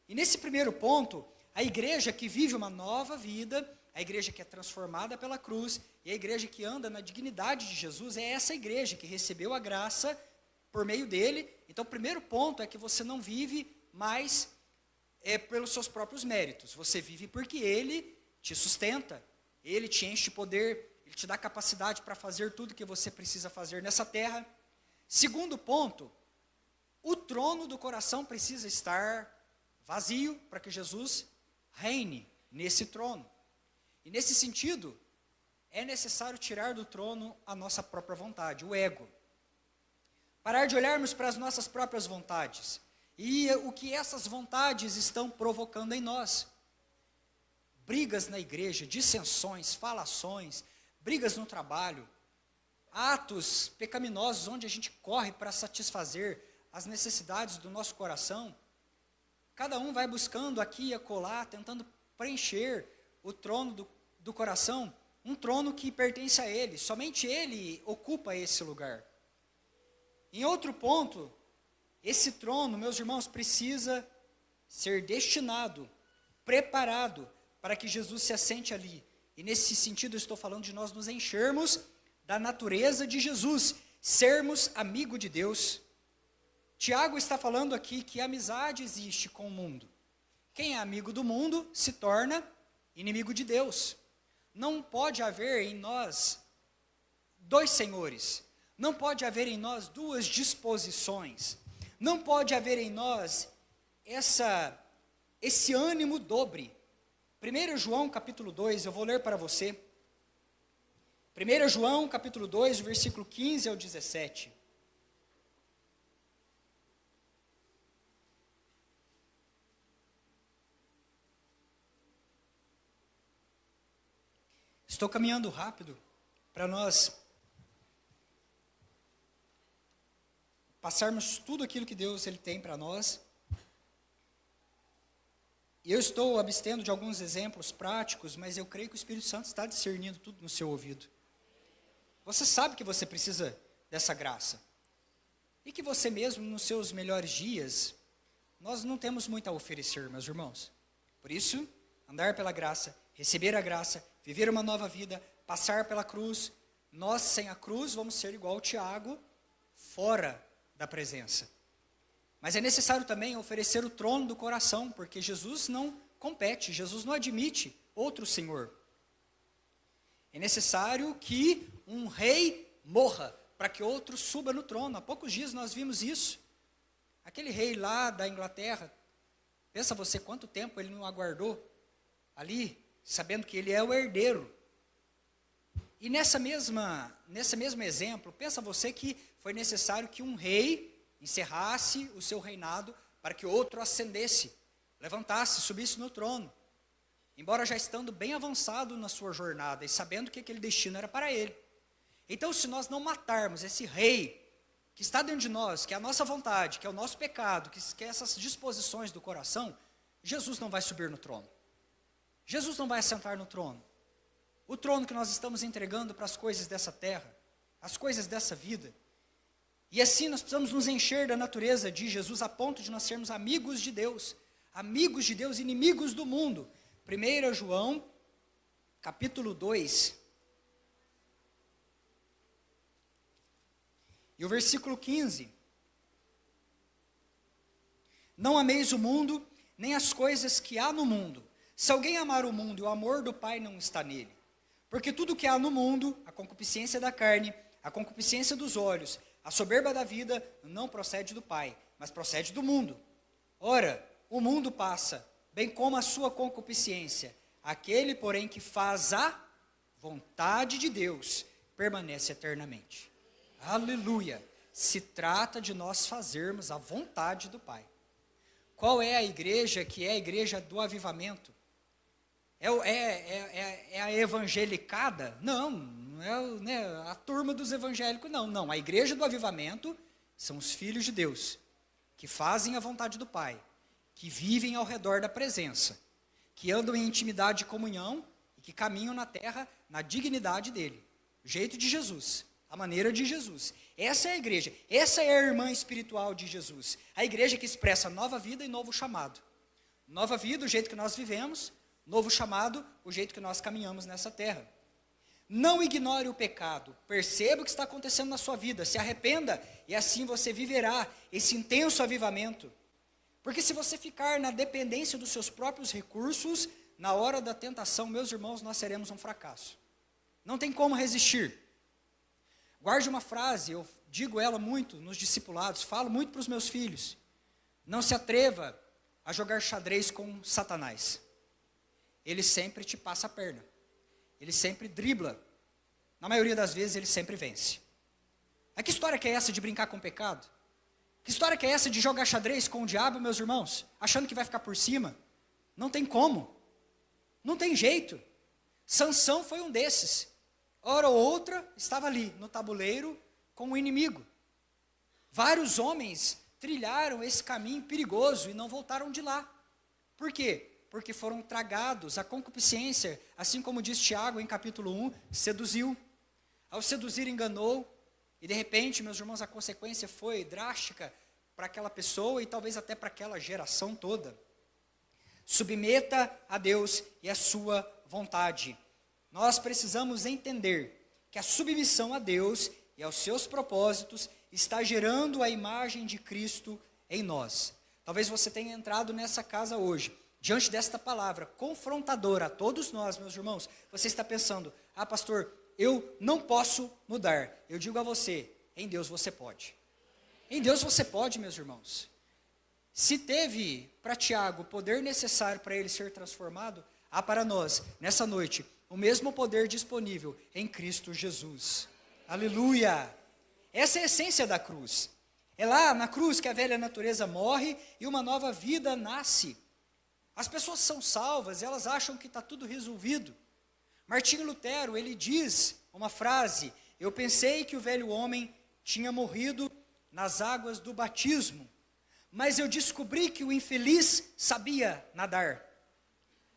E nesse primeiro ponto, a igreja que vive uma nova vida, a igreja que é transformada pela cruz, e a igreja que anda na dignidade de Jesus, é essa igreja que recebeu a graça por meio dele. Então, o primeiro ponto é que você não vive mais pelos seus próprios méritos, você vive porque Ele te sustenta, Ele te enche de poder, Ele te dá capacidade para fazer tudo que você precisa fazer nessa terra. Segundo ponto, o trono do coração precisa estar vazio para que Jesus reine nesse trono. E nesse sentido, é necessário tirar do trono a nossa própria vontade, o ego. Parar de olharmos para as nossas próprias vontades e o que essas vontades estão provocando em nós. Brigas na igreja, dissensões, falações, brigas no trabalho, atos pecaminosos onde a gente corre para satisfazer as necessidades do nosso coração. Cada um vai buscando aqui e acolá, tentando preencher o trono do coração, um trono que pertence a Ele, somente Ele ocupa esse lugar. Em outro ponto, esse trono, meus irmãos, precisa ser destinado, preparado, para que Jesus se assente ali. E nesse sentido eu estou falando de nós nos enchermos da natureza de Jesus, sermos amigo de Deus. Tiago está falando aqui que a amizade existe com o mundo. Quem é amigo do mundo se torna inimigo de Deus. Não pode haver em nós dois senhores. Não pode haver em nós duas disposições. Não pode haver em nós esse ânimo dobre. 1 João capítulo 2, eu vou ler para você. 1 João capítulo 2, versículo 15 ao 17. Estou caminhando rápido para nós passarmos tudo aquilo que Deus ele tem para nós. E eu estou abstendo de alguns exemplos práticos, mas eu creio que o Espírito Santo está discernindo tudo no seu ouvido. Você sabe que você precisa dessa graça. E que você mesmo, nos seus melhores dias, nós não temos muito a oferecer, meus irmãos. Por isso, andar pela graça, receber a graça, viver uma nova vida, passar pela cruz. Nós, sem a cruz, vamos ser igual ao Tiago, fora da presença. Mas é necessário também oferecer o trono do coração, porque Jesus não compete, Jesus não admite outro senhor. É necessário que um rei morra, para que outro suba no trono. Há poucos dias nós vimos isso. Aquele rei lá da Inglaterra, pensa você quanto tempo ele não aguardou ali, sabendo que ele é o herdeiro. E nesse mesmo exemplo, pensa você que foi necessário que um rei encerrasse o seu reinado para que outro ascendesse, levantasse, subisse no trono, embora já estando bem avançado na sua jornada e sabendo que aquele destino era para ele. Então, se nós não matarmos esse rei que está dentro de nós, que é a nossa vontade, que é o nosso pecado, que é essas disposições do coração, Jesus não vai subir no trono. Jesus não vai assentar no trono. o trono que nós estamos entregando para as coisas dessa terra, as coisas dessa vida. E assim nós precisamos nos encher da natureza de Jesus a ponto de nós sermos amigos de Deus, inimigos do mundo. 1 João, capítulo 2, e o versículo 15. Não ameis o mundo, nem as coisas que há no mundo. Se alguém amar o mundo, o amor do Pai não está nele. Porque tudo que há no mundo, a concupiscência da carne, a concupiscência dos olhos, a soberba da vida, não procede do Pai, mas procede do mundo. Ora, o mundo passa, bem como a sua concupiscência. Aquele, porém, que faz a vontade de Deus, permanece eternamente. Aleluia! Se trata de nós fazermos a vontade do Pai. Qual é a igreja que é a igreja do avivamento? É a evangelicada? Não é a turma dos evangélicos, não. A igreja do avivamento são os filhos de Deus, que fazem a vontade do Pai, que vivem ao redor da presença, que andam em intimidade e comunhão, e que caminham na terra na dignidade dele, o jeito de Jesus, a maneira de Jesus. Essa é a igreja, essa é a irmã espiritual de Jesus, a igreja que expressa nova vida e novo chamado. Nova vida, o jeito que nós vivemos, novo chamado, o jeito que nós caminhamos nessa terra. Não ignore o pecado, perceba o que está acontecendo na sua vida, se arrependa, e assim você viverá esse intenso avivamento. Porque se você ficar na dependência dos seus próprios recursos, na hora da tentação, meus irmãos, nós seremos um fracasso. Não tem como resistir. Guarde uma frase, eu digo ela muito nos discipulados, falo muito para os meus filhos. Não se atreva a jogar xadrez com Satanás. Ele sempre te passa a perna. Ele sempre dribla. Na maioria das vezes, ele sempre vence. Mas que história que é essa de brincar com o pecado? Que história que é essa de jogar xadrez com o diabo, meus irmãos? Achando que vai ficar por cima? Não tem como. Não tem jeito. Sansão foi um desses. Hora ou outra, estava ali, no tabuleiro, com o inimigo. Vários homens trilharam esse caminho perigoso e não voltaram de lá. Por quê? Porque foram tragados, a concupiscência, assim como diz Tiago em capítulo 1, seduziu. Ao seduzir, enganou, e de repente, meus irmãos, a consequência foi drástica para aquela pessoa e talvez até para aquela geração toda. Submeta a Deus e a sua vontade. Nós precisamos entender que a submissão a Deus e aos seus propósitos está gerando a imagem de Cristo em nós. Talvez você tenha entrado nessa casa hoje, diante desta palavra confrontadora a todos nós, meus irmãos, você está pensando, pastor, eu não posso mudar. Eu digo a você, em Deus você pode. Em Deus você pode, meus irmãos. Se teve para Tiago o poder necessário para ele ser transformado, há para nós, nessa noite, o mesmo poder disponível em Cristo Jesus. Aleluia! Essa é a essência da cruz. É lá na cruz que a velha natureza morre e uma nova vida nasce. As pessoas são salvas, elas acham que está tudo resolvido. Martinho Lutero, ele diz uma frase, eu pensei que o velho homem tinha morrido nas águas do batismo, mas eu descobri que o infeliz sabia nadar.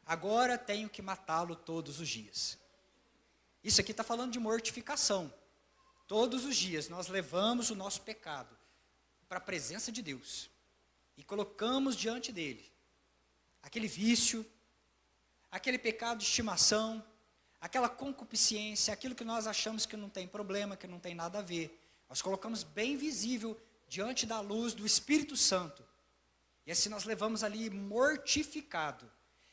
Agora tenho que matá-lo todos os dias. Isso aqui está falando de mortificação. Todos os dias nós levamos o nosso pecado para a presença de Deus e colocamos diante dele aquele vício, aquele pecado de estimação, aquela concupiscência, aquilo que nós achamos que não tem problema, que não tem nada a ver. Nós colocamos bem visível diante da luz do Espírito Santo. E assim nós levamos ali mortificado.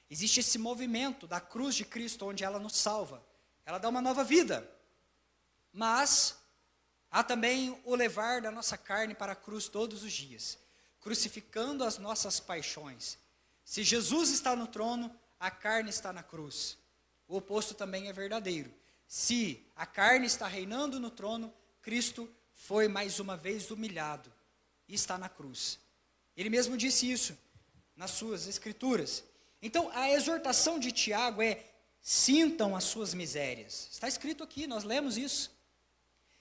Existe esse movimento da cruz de Cristo, onde ela nos salva. Ela dá uma nova vida. Mas há também o levar da nossa carne para a cruz todos os dias, crucificando as nossas paixões. Se Jesus está no trono, a carne está na cruz. O oposto também é verdadeiro. Se a carne está reinando no trono, Cristo foi mais uma vez humilhado e está na cruz. Ele mesmo disse isso nas suas escrituras. Então, a exortação de Tiago é: sintam as suas misérias. Está escrito aqui, nós lemos isso.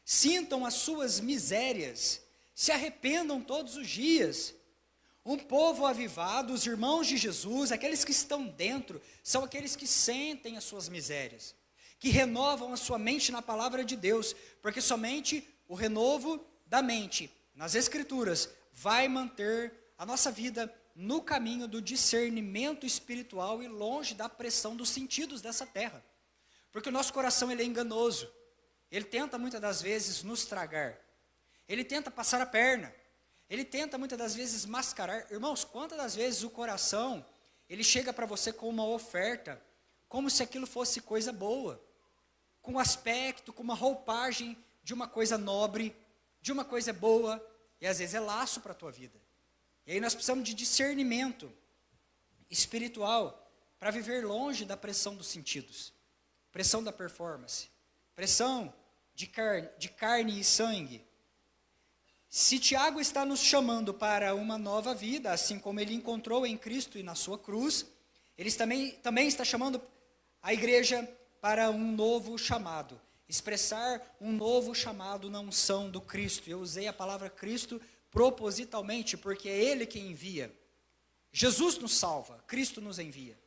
Sintam as suas misérias, se arrependam todos os dias. Um povo avivado, os irmãos de Jesus, aqueles que estão dentro, são aqueles que sentem as suas misérias. que renovam a sua mente na palavra de Deus, porque somente o renovo da mente nas Escrituras vai manter a nossa vida no caminho do discernimento espiritual e longe da pressão dos sentidos dessa terra. Porque o nosso coração ele é enganoso, ele tenta muitas das vezes nos tragar, ele tenta passar a perna, ele tenta muitas das vezes mascarar. Irmãos, quantas das vezes o coração, ele chega para você com uma oferta, como se aquilo fosse coisa boa, com um aspecto, com uma roupagem de uma coisa nobre, de uma coisa boa, e às vezes é laço para a tua vida. E aí nós precisamos de discernimento espiritual para viver longe da pressão dos sentidos, pressão da performance, pressão de carne e sangue. Se Tiago está nos chamando para uma nova vida, assim como ele encontrou em Cristo e na sua cruz, ele também está chamando a igreja para um novo chamado, expressar um novo chamado na unção do Cristo. Eu usei a palavra Cristo propositalmente, porque é Ele quem envia. Jesus nos salva, Cristo nos envia.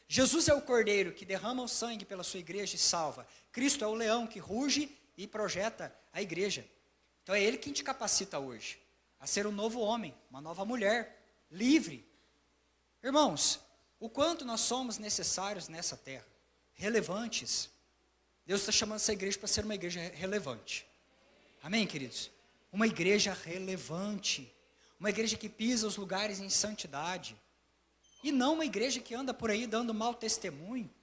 Jesus é o cordeiro que derrama o sangue pela sua igreja e salva. Cristo é o leão que ruge e projeta a igreja. Então é Ele quem te capacita hoje a ser um novo homem, uma nova mulher, livre. Irmãos, o quanto nós somos necessários nessa terra, relevantes. Deus está chamando essa igreja para ser uma igreja relevante. Amém, queridos? Uma igreja relevante, uma igreja que pisa os lugares em santidade, e não uma igreja que anda por aí dando mau testemunho.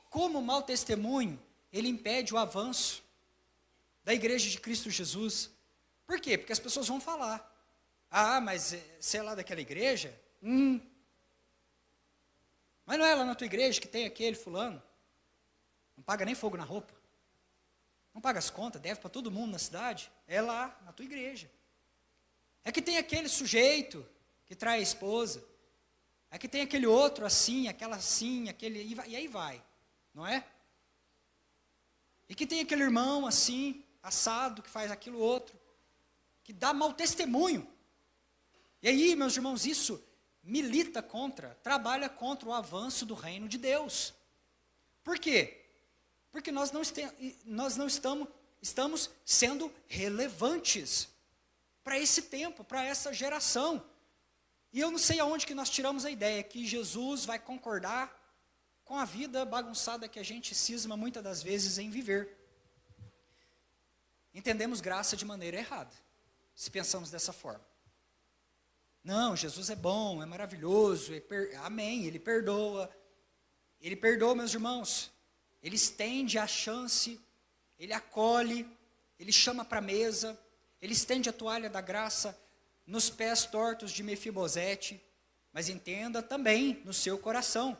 Como o mau testemunho, ele impede o avanço da igreja de Cristo Jesus. Por quê? Porque as pessoas vão falar, mas você é lá daquela igreja? Mas não é lá na tua igreja que tem aquele fulano? Não paga nem fogo na roupa, não paga as contas, deve para todo mundo na cidade, é lá na tua igreja. É que tem aquele sujeito que trai a esposa, é que tem aquele outro assim, aquela assim, aquele, e aí vai, não é? E que tem aquele irmão assim, assado, que faz aquilo outro, que dá mau testemunho. E aí, meus irmãos, isso milita contra, trabalha contra o avanço do reino de Deus. Por quê? Porque nós não estamos sendo relevantes para esse tempo, para essa geração. E eu não sei aonde que nós tiramos a ideia que Jesus vai concordar com a vida bagunçada que a gente cisma muitas das vezes em viver. Entendemos graça de maneira errada, se pensamos dessa forma. Não, Jesus é bom, é maravilhoso, amém, Ele perdoa, meus irmãos. Ele estende a chance, Ele acolhe, Ele chama para a mesa, Ele estende a toalha da graça nos pés tortos de Mefibosete, mas entenda também no seu coração,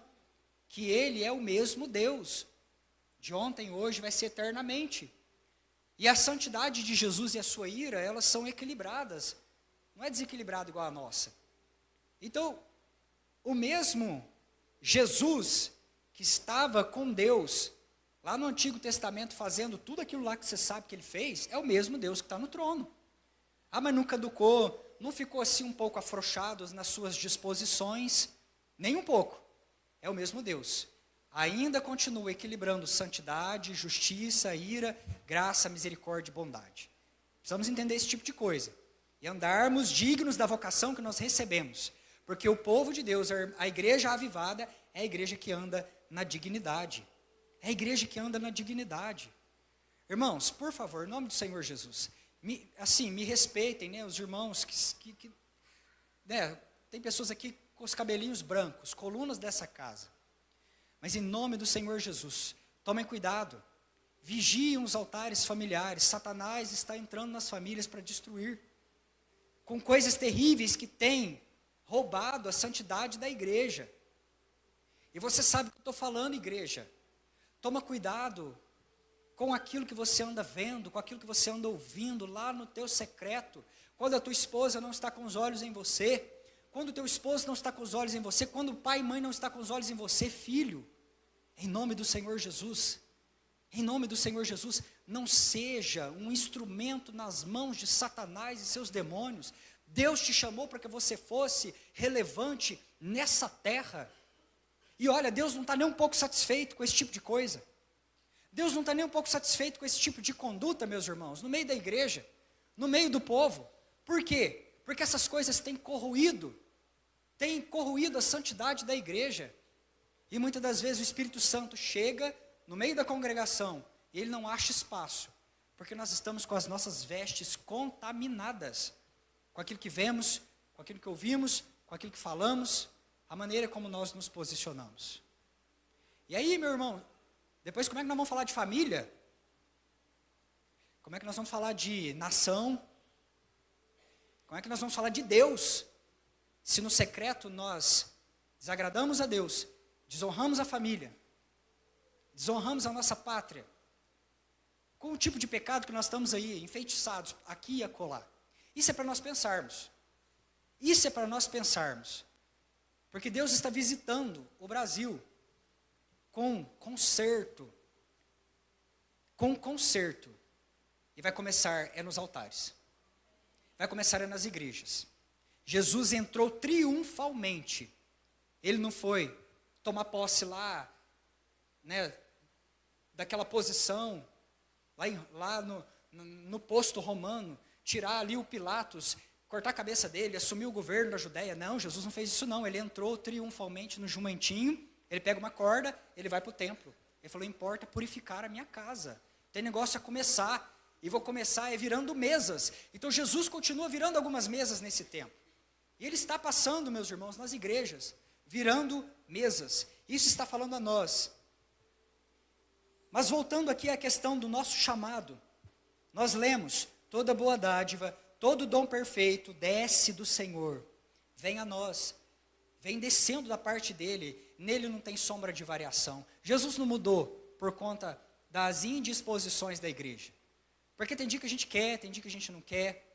que Ele é o mesmo Deus, de ontem, hoje, vai ser eternamente. E a santidade de Jesus e a sua ira, elas são equilibradas, não é desequilibrado igual a nossa. Então, o mesmo Jesus que estava com Deus, lá no Antigo Testamento, fazendo tudo aquilo lá que você sabe que Ele fez, é o mesmo Deus que está no trono. Mas não caducou, não ficou assim um pouco afrouxado nas suas disposições, nem um pouco. É o mesmo Deus. Ainda continua equilibrando santidade, justiça, ira, graça, misericórdia e bondade. Precisamos entender esse tipo de coisa. E andarmos dignos da vocação que nós recebemos. Porque o povo de Deus, a igreja avivada, é a igreja que anda na dignidade. É a igreja que anda na dignidade. Irmãos, por favor, em nome do Senhor Jesus, me respeitem, né, os irmãos né, tem pessoas aqui com os cabelinhos brancos, colunas dessa casa. Mas em nome do Senhor Jesus, tomem cuidado, vigiem os altares familiares. Satanás está entrando nas famílias para destruir, com coisas terríveis que tem roubado a santidade da igreja. E você sabe o que eu estou falando, igreja. Toma cuidado com aquilo que você anda vendo, com aquilo que você anda ouvindo lá no teu secreto, quando a tua esposa não está com os olhos em você, quando o teu esposo não está com os olhos em você, quando o pai e mãe não está com os olhos em você, filho, em nome do Senhor Jesus, não seja um instrumento nas mãos de Satanás e seus demônios. Deus te chamou para que você fosse relevante nessa terra. E olha, Deus não está nem um pouco satisfeito com esse tipo de coisa. Deus não está nem um pouco satisfeito com esse tipo de conduta, meus irmãos, no meio da igreja, no meio do povo. Por quê? Porque essas coisas têm corroído a santidade da igreja. E muitas das vezes o Espírito Santo chega no meio da congregação e ele não acha espaço, porque nós estamos com as nossas vestes contaminadas, com aquilo que vemos, com aquilo que ouvimos, com aquilo que falamos, a maneira como nós nos posicionamos. E aí, meu irmão, depois como é que nós vamos falar de família? Como é que nós vamos falar de nação? Como é que nós vamos falar de Deus? Se no secreto nós desagradamos a Deus, desonramos a família, desonramos a nossa pátria, com o tipo de pecado que nós estamos aí, enfeitiçados, aqui e acolá. Isso é para nós pensarmos. Isso é para nós pensarmos. Porque Deus está visitando o Brasil com conserto. Com conserto. E vai começar nos altares. Vai começar nas igrejas. Jesus entrou triunfalmente. Ele não foi tomar posse lá, né, daquela posição, lá no posto romano, tirar ali o Pilatos, cortar a cabeça dele, assumir o governo da Judéia. Não, Jesus não fez isso não. Ele entrou triunfalmente no jumentinho, ele pega uma corda, ele vai para o templo. Ele falou, importa purificar a minha casa. Tem negócio a começar, e vou começar virando mesas. Então Jesus continua virando algumas mesas nesse tempo. E ele está passando, meus irmãos, nas igrejas, virando mesas. Isso está falando a nós. Mas voltando aqui à questão do nosso chamado, nós lemos, toda boa dádiva, todo dom perfeito desce do Senhor, vem a nós, vem descendo da parte dele, nele não tem sombra de variação. Jesus não mudou por conta das indisposições da igreja, porque tem dia que a gente quer, tem dia que a gente não quer,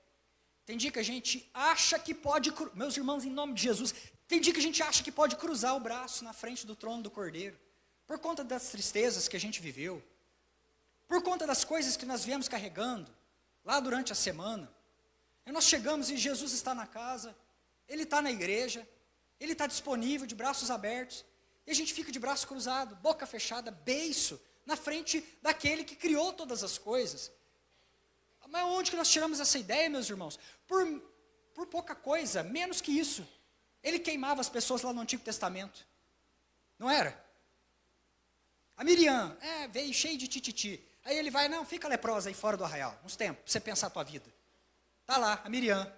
tem dia que a gente acha que pode, meus irmãos, em nome de Jesus, tem dia que a gente acha que pode cruzar o braço na frente do trono do Cordeiro, por conta das tristezas que a gente viveu, por conta das coisas que nós viemos carregando, lá durante a semana. E nós chegamos e Jesus está na casa, Ele está na igreja, Ele está disponível, de braços abertos, e a gente fica de braço cruzado, boca fechada, beiço, na frente daquele que criou todas as coisas. Mas onde que nós tiramos essa ideia, meus irmãos? Por pouca coisa, menos que isso. Ele queimava as pessoas lá no Antigo Testamento, não era? A Miriam, veio cheio de tititi. Aí ele vai, não, fica leprosa aí fora do arraial, uns tempos, para você pensar a tua vida. Está lá, a Miriam,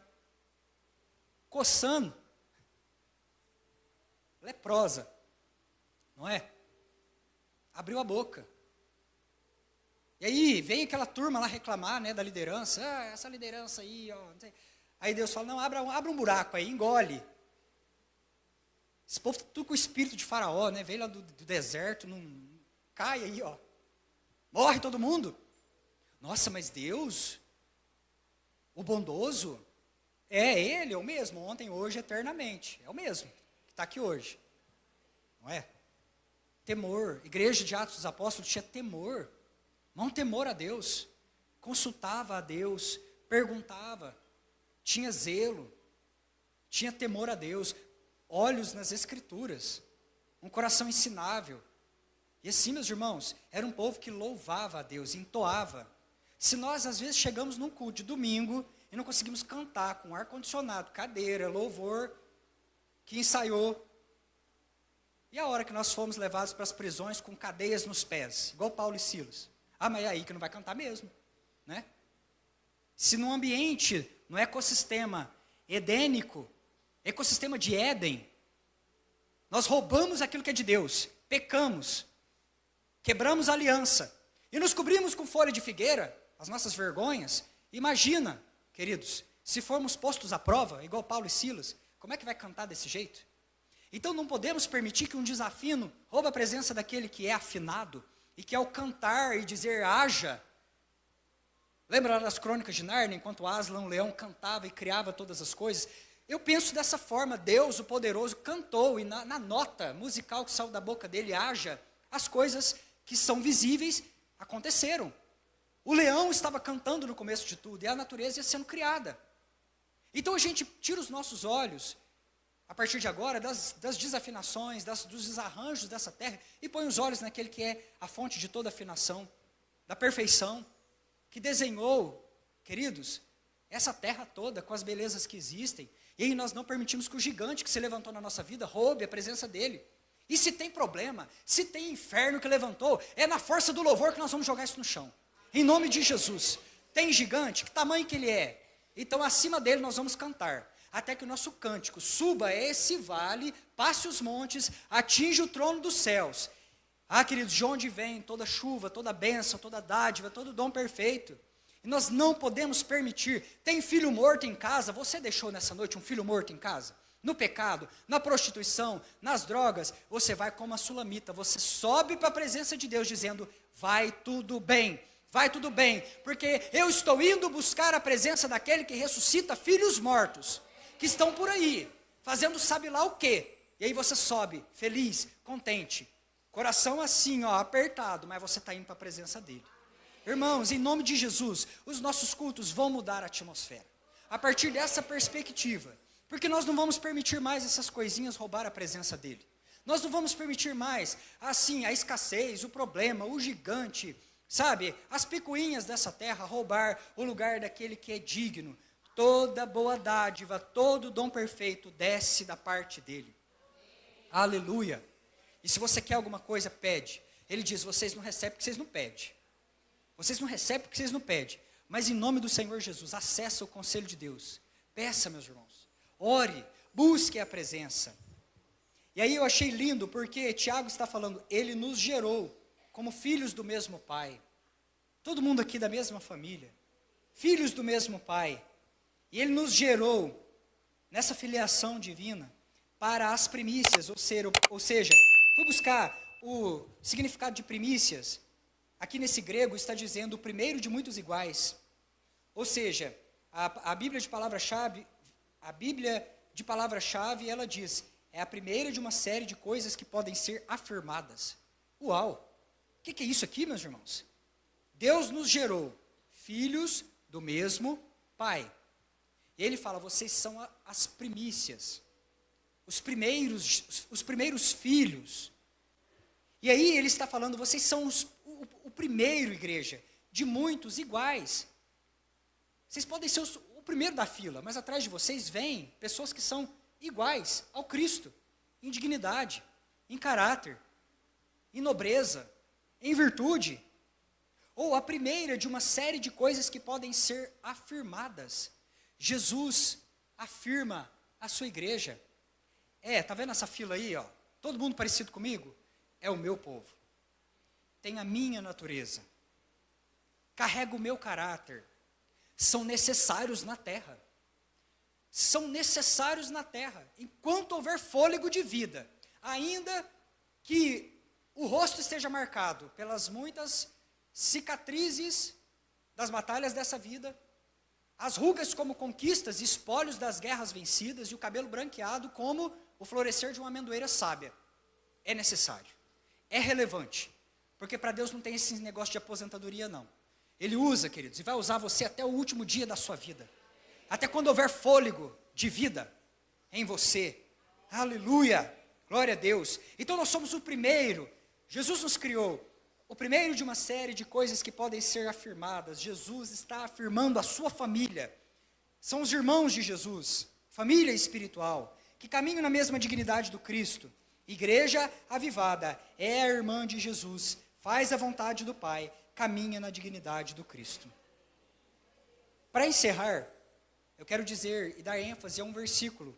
coçando, leprosa, não é? Abriu a boca. E aí vem aquela turma lá reclamar, né, da liderança, essa liderança aí, ó, não sei. Aí Deus fala, não, abra um buraco aí, engole. Esse povo tudo com o espírito de Faraó, né, veio lá do deserto, não cai aí, ó. Morre todo mundo. Nossa, mas Deus, o bondoso, Ele é o mesmo, ontem, hoje, eternamente. É o mesmo, que está aqui hoje. Não é? Temor. Igreja de Atos dos Apóstolos tinha temor. Não temor a Deus. Consultava a Deus, perguntava. Tinha zelo. Tinha temor a Deus. Olhos nas Escrituras. Um coração ensinável. E assim, meus irmãos, era um povo que louvava a Deus, entoava. Se nós, às vezes, chegamos num culto de domingo e não conseguimos cantar com ar-condicionado, cadeira, louvor, que ensaiou. E a hora que nós fomos levados para as prisões com cadeias nos pés, igual Paulo e Silas. Mas é aí que não vai cantar mesmo, né? Se num ambiente, no ecossistema edênico, ecossistema de Éden, nós roubamos aquilo que é de Deus, pecamos, quebramos a aliança e nos cobrimos com folha de figueira, as nossas vergonhas. Imagina, queridos, se formos postos à prova, igual Paulo e Silas, como é que vai cantar desse jeito? Então não podemos permitir que um desafino roube a presença daquele que é afinado e que ao cantar e dizer haja. Lembra lá das crônicas de Nárnia, enquanto Aslan, o leão, cantava e criava todas as coisas? Eu penso dessa forma, Deus, o poderoso, cantou e na nota musical que saiu da boca dele, haja, as coisas que são visíveis aconteceram. O leão estava cantando no começo de tudo, e a natureza ia sendo criada. Então a gente tira os nossos olhos, a partir de agora, das desafinações, dos desarranjos dessa terra, e põe os olhos naquele que é a fonte de toda afinação, da perfeição, que desenhou, queridos, essa terra toda, com as belezas que existem, e aí nós não permitimos que o gigante que se levantou na nossa vida roube a presença dele. E se tem problema, se tem inferno que levantou, é na força do louvor que nós vamos jogar isso no chão. Em nome de Jesus. Tem gigante, que tamanho que ele é? Então acima dele nós vamos cantar, até que o nosso cântico suba esse vale, passe os montes, atinja o trono dos céus. Ah, queridos, de onde vem toda chuva, toda bênção, toda dádiva, todo dom perfeito? E nós não podemos permitir. Tem filho morto em casa? Você deixou nessa noite um filho morto em casa? No pecado, na prostituição, nas drogas, você vai como a sulamita, você sobe para a presença de Deus dizendo, vai tudo bem, porque eu estou indo buscar a presença daquele que ressuscita filhos mortos, que estão por aí, fazendo sabe lá o quê, e aí você sobe, feliz, contente, coração assim, ó, apertado, mas você está indo para a presença dele. Irmãos, em nome de Jesus, os nossos cultos vão mudar a atmosfera, a partir dessa perspectiva, porque nós não vamos permitir mais essas coisinhas roubar a presença dele. Nós não vamos permitir mais, assim, a escassez, o problema, o gigante, sabe, as picuinhas dessa terra roubar o lugar daquele que é digno. Toda boa dádiva, todo dom perfeito desce da parte dele. Aleluia. E se você quer alguma coisa, pede. Ele diz, vocês não recebem porque vocês não pedem. Vocês não recebem porque vocês não pedem. Mas em nome do Senhor Jesus, acessa o conselho de Deus. Peça, meus irmãos. Ore, busque a presença. E aí eu achei lindo, porque Tiago está falando, ele nos gerou como filhos do mesmo pai. Todo mundo aqui da mesma família. Filhos do mesmo pai. E ele nos gerou nessa filiação divina para as primícias, ou seja, fui buscar o significado de primícias. Aqui nesse grego está dizendo o primeiro de muitos iguais. Ou seja, a Bíblia de palavra-chave, ela diz, é a primeira de uma série de coisas que podem ser afirmadas. Uau! O que é isso aqui, meus irmãos? Deus nos gerou filhos do mesmo pai. E ele fala, vocês são as primícias, os primeiros filhos. E aí ele está falando, vocês são o primeiro, igreja, de muitos iguais. Vocês podem ser o primeiro da fila, mas atrás de vocês vêm pessoas que são iguais ao Cristo, em dignidade, em caráter, em nobreza, em virtude. Ou a primeira de uma série de coisas que podem ser afirmadas. Jesus afirma a sua igreja. Tá vendo essa fila aí, ó? Todo mundo parecido comigo? É o meu povo. Tem a minha natureza. Carrega o meu caráter. São necessários na terra. São necessários na terra. Enquanto houver fôlego de vida. Ainda que o rosto esteja marcado pelas muitas cicatrizes das batalhas dessa vida, as rugas como conquistas e espólios das guerras vencidas, e o cabelo branqueado como o florescer de uma amendoeira sábia. É necessário. É relevante. Porque para Deus não tem esse negócio de aposentadoria, não. Ele usa, queridos, e vai usar você até o último dia da sua vida. Até quando houver fôlego de vida em você. Aleluia! Glória a Deus. Então nós somos o primeiro. Jesus nos criou. O primeiro de uma série de coisas que podem ser afirmadas. Jesus está afirmando a sua família. São os irmãos de Jesus. Família espiritual. Que caminham na mesma dignidade do Cristo. Igreja avivada. É a irmã de Jesus. Faz a vontade do Pai. Caminha na dignidade do Cristo. Para encerrar, eu quero dizer e dar ênfase a um versículo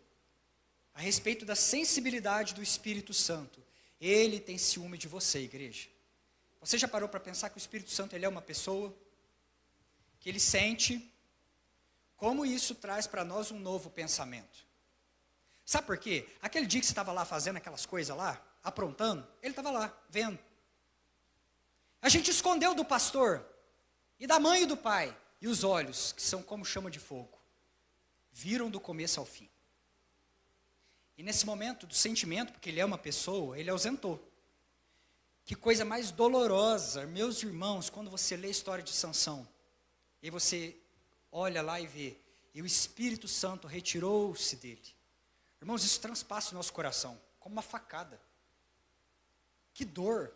a respeito da sensibilidade do Espírito Santo. Ele tem ciúme de você, igreja. Você já parou para pensar que o Espírito Santo ele é uma pessoa? Que ele sente? Como isso traz para nós um novo pensamento? Sabe por quê? Aquele dia que você estava lá fazendo aquelas coisas lá, aprontando, ele estava lá, vendo. A gente escondeu do pastor, e da mãe e do pai, e os olhos, que são como chama de fogo, viram do começo ao fim. E nesse momento do sentimento, porque ele é uma pessoa, ele ausentou. Que coisa mais dolorosa, meus irmãos, quando você lê a história de Sansão, e você olha lá e vê, e o Espírito Santo retirou-se dele. Irmãos, isso transpassa o nosso coração, como uma facada. Que dor,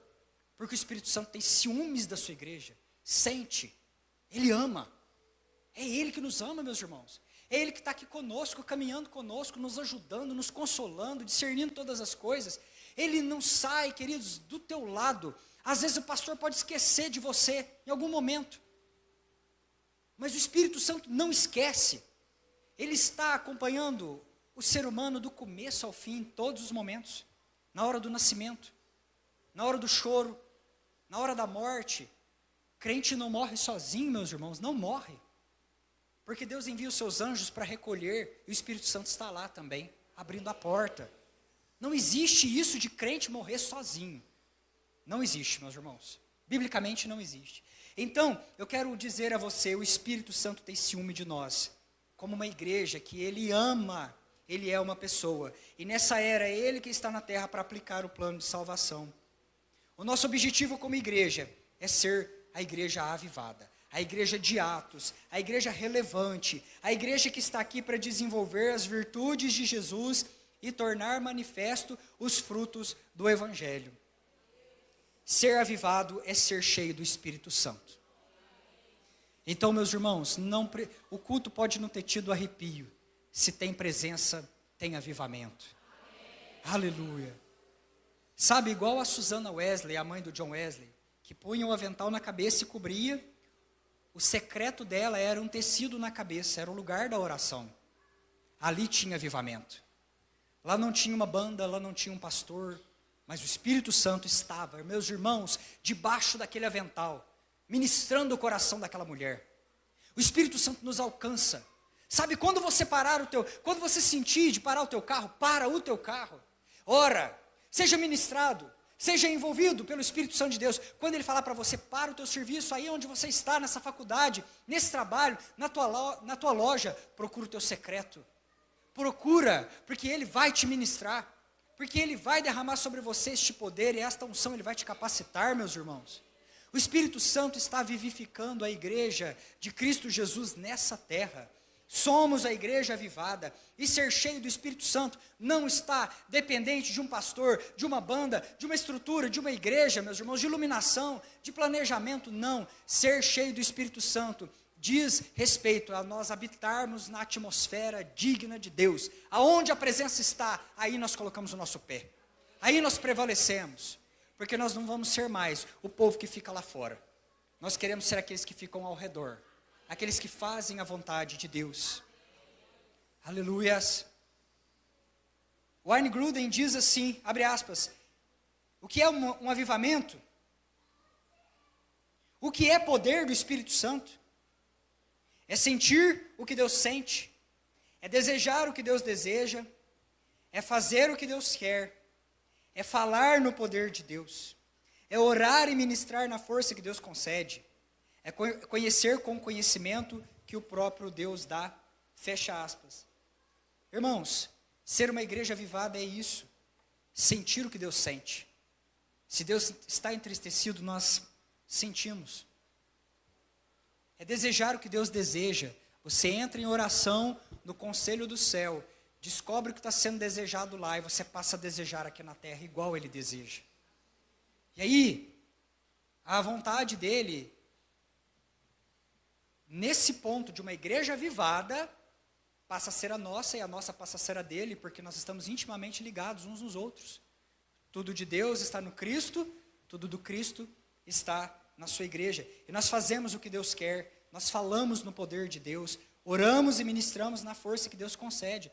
porque o Espírito Santo tem ciúmes da sua igreja, sente, Ele ama. É Ele que nos ama, meus irmãos. É Ele que está aqui conosco, caminhando conosco, nos ajudando, nos consolando, discernindo todas as coisas. Ele não sai, queridos, do teu lado. Às vezes o pastor pode esquecer de você em algum momento. Mas o Espírito Santo não esquece. Ele está acompanhando o ser humano do começo ao fim, em todos os momentos. Na hora do nascimento, na hora do choro, na hora da morte. Crente não morre sozinho, meus irmãos, não morre. Porque Deus envia os seus anjos para recolher, e o Espírito Santo está lá também, abrindo a porta. Não existe isso de crente morrer sozinho. Não existe, meus irmãos. Biblicamente não existe. Então, eu quero dizer a você, o Espírito Santo tem ciúme de nós, como uma igreja que Ele ama, Ele é uma pessoa. E nessa era, é Ele que está na terra para aplicar o plano de salvação. O nosso objetivo como igreja é ser a igreja avivada, a igreja de Atos, a igreja relevante, a igreja que está aqui para desenvolver as virtudes de Jesus e tornar manifesto os frutos do Evangelho. Ser avivado é ser cheio do Espírito Santo. Então, meus irmãos, o culto pode não ter tido arrepio. Se tem presença, tem avivamento. Aleluia. Sabe, igual a Susana Wesley, a mãe do John Wesley, que punha o avental na cabeça e cobria, o secreto dela era um tecido na cabeça, era o lugar da oração. Ali tinha avivamento. Lá não tinha uma banda, lá não tinha um pastor, mas o Espírito Santo estava, meus irmãos, debaixo daquele avental, ministrando o coração daquela mulher. O Espírito Santo nos alcança. Sabe, quando você sentir de parar o teu carro, para o teu carro. Ora, seja ministrado, seja envolvido pelo Espírito Santo de Deus. Quando Ele falar para você, para o teu serviço, aí onde você está, nessa faculdade, nesse trabalho, na tua loja, procura o teu secreto. Procura, porque Ele vai te ministrar. Porque Ele vai derramar sobre você este poder e esta unção Ele vai te capacitar, meus irmãos. O Espírito Santo está vivificando a igreja de Cristo Jesus nessa terra. Somos a igreja avivada. E ser cheio do Espírito Santo não está dependente de um pastor, de uma banda, de uma estrutura, de uma igreja, meus irmãos, de iluminação, de planejamento, não. Ser cheio do Espírito Santo diz respeito a nós habitarmos na atmosfera digna de Deus. Aonde a presença está, aí nós colocamos o nosso pé. Aí nós prevalecemos. Porque nós não vamos ser mais o povo que fica lá fora. Nós queremos ser aqueles que ficam ao redor. Aqueles que fazem a vontade de Deus. Aleluias. Wayne Grudem diz assim, abre aspas, o que é um avivamento? O que é poder do Espírito Santo? É sentir o que Deus sente, é desejar o que Deus deseja, é fazer o que Deus quer, é falar no poder de Deus, é orar e ministrar na força que Deus concede, é conhecer com o conhecimento que o próprio Deus dá, fecha aspas. Irmãos, ser uma igreja avivada é isso, sentir o que Deus sente. Se Deus está entristecido, nós sentimos. É desejar o que Deus deseja. Você entra em oração no conselho do céu, descobre o que está sendo desejado lá, e você passa a desejar aqui na terra igual Ele deseja. E aí, a vontade dEle, nesse ponto de uma igreja avivada, passa a ser a nossa, e a nossa passa a ser a dEle, porque nós estamos intimamente ligados uns nos outros. Tudo de Deus está no Cristo, tudo do Cristo está na sua igreja. E nós fazemos o que Deus quer, nós falamos no poder de Deus, oramos e ministramos na força que Deus concede.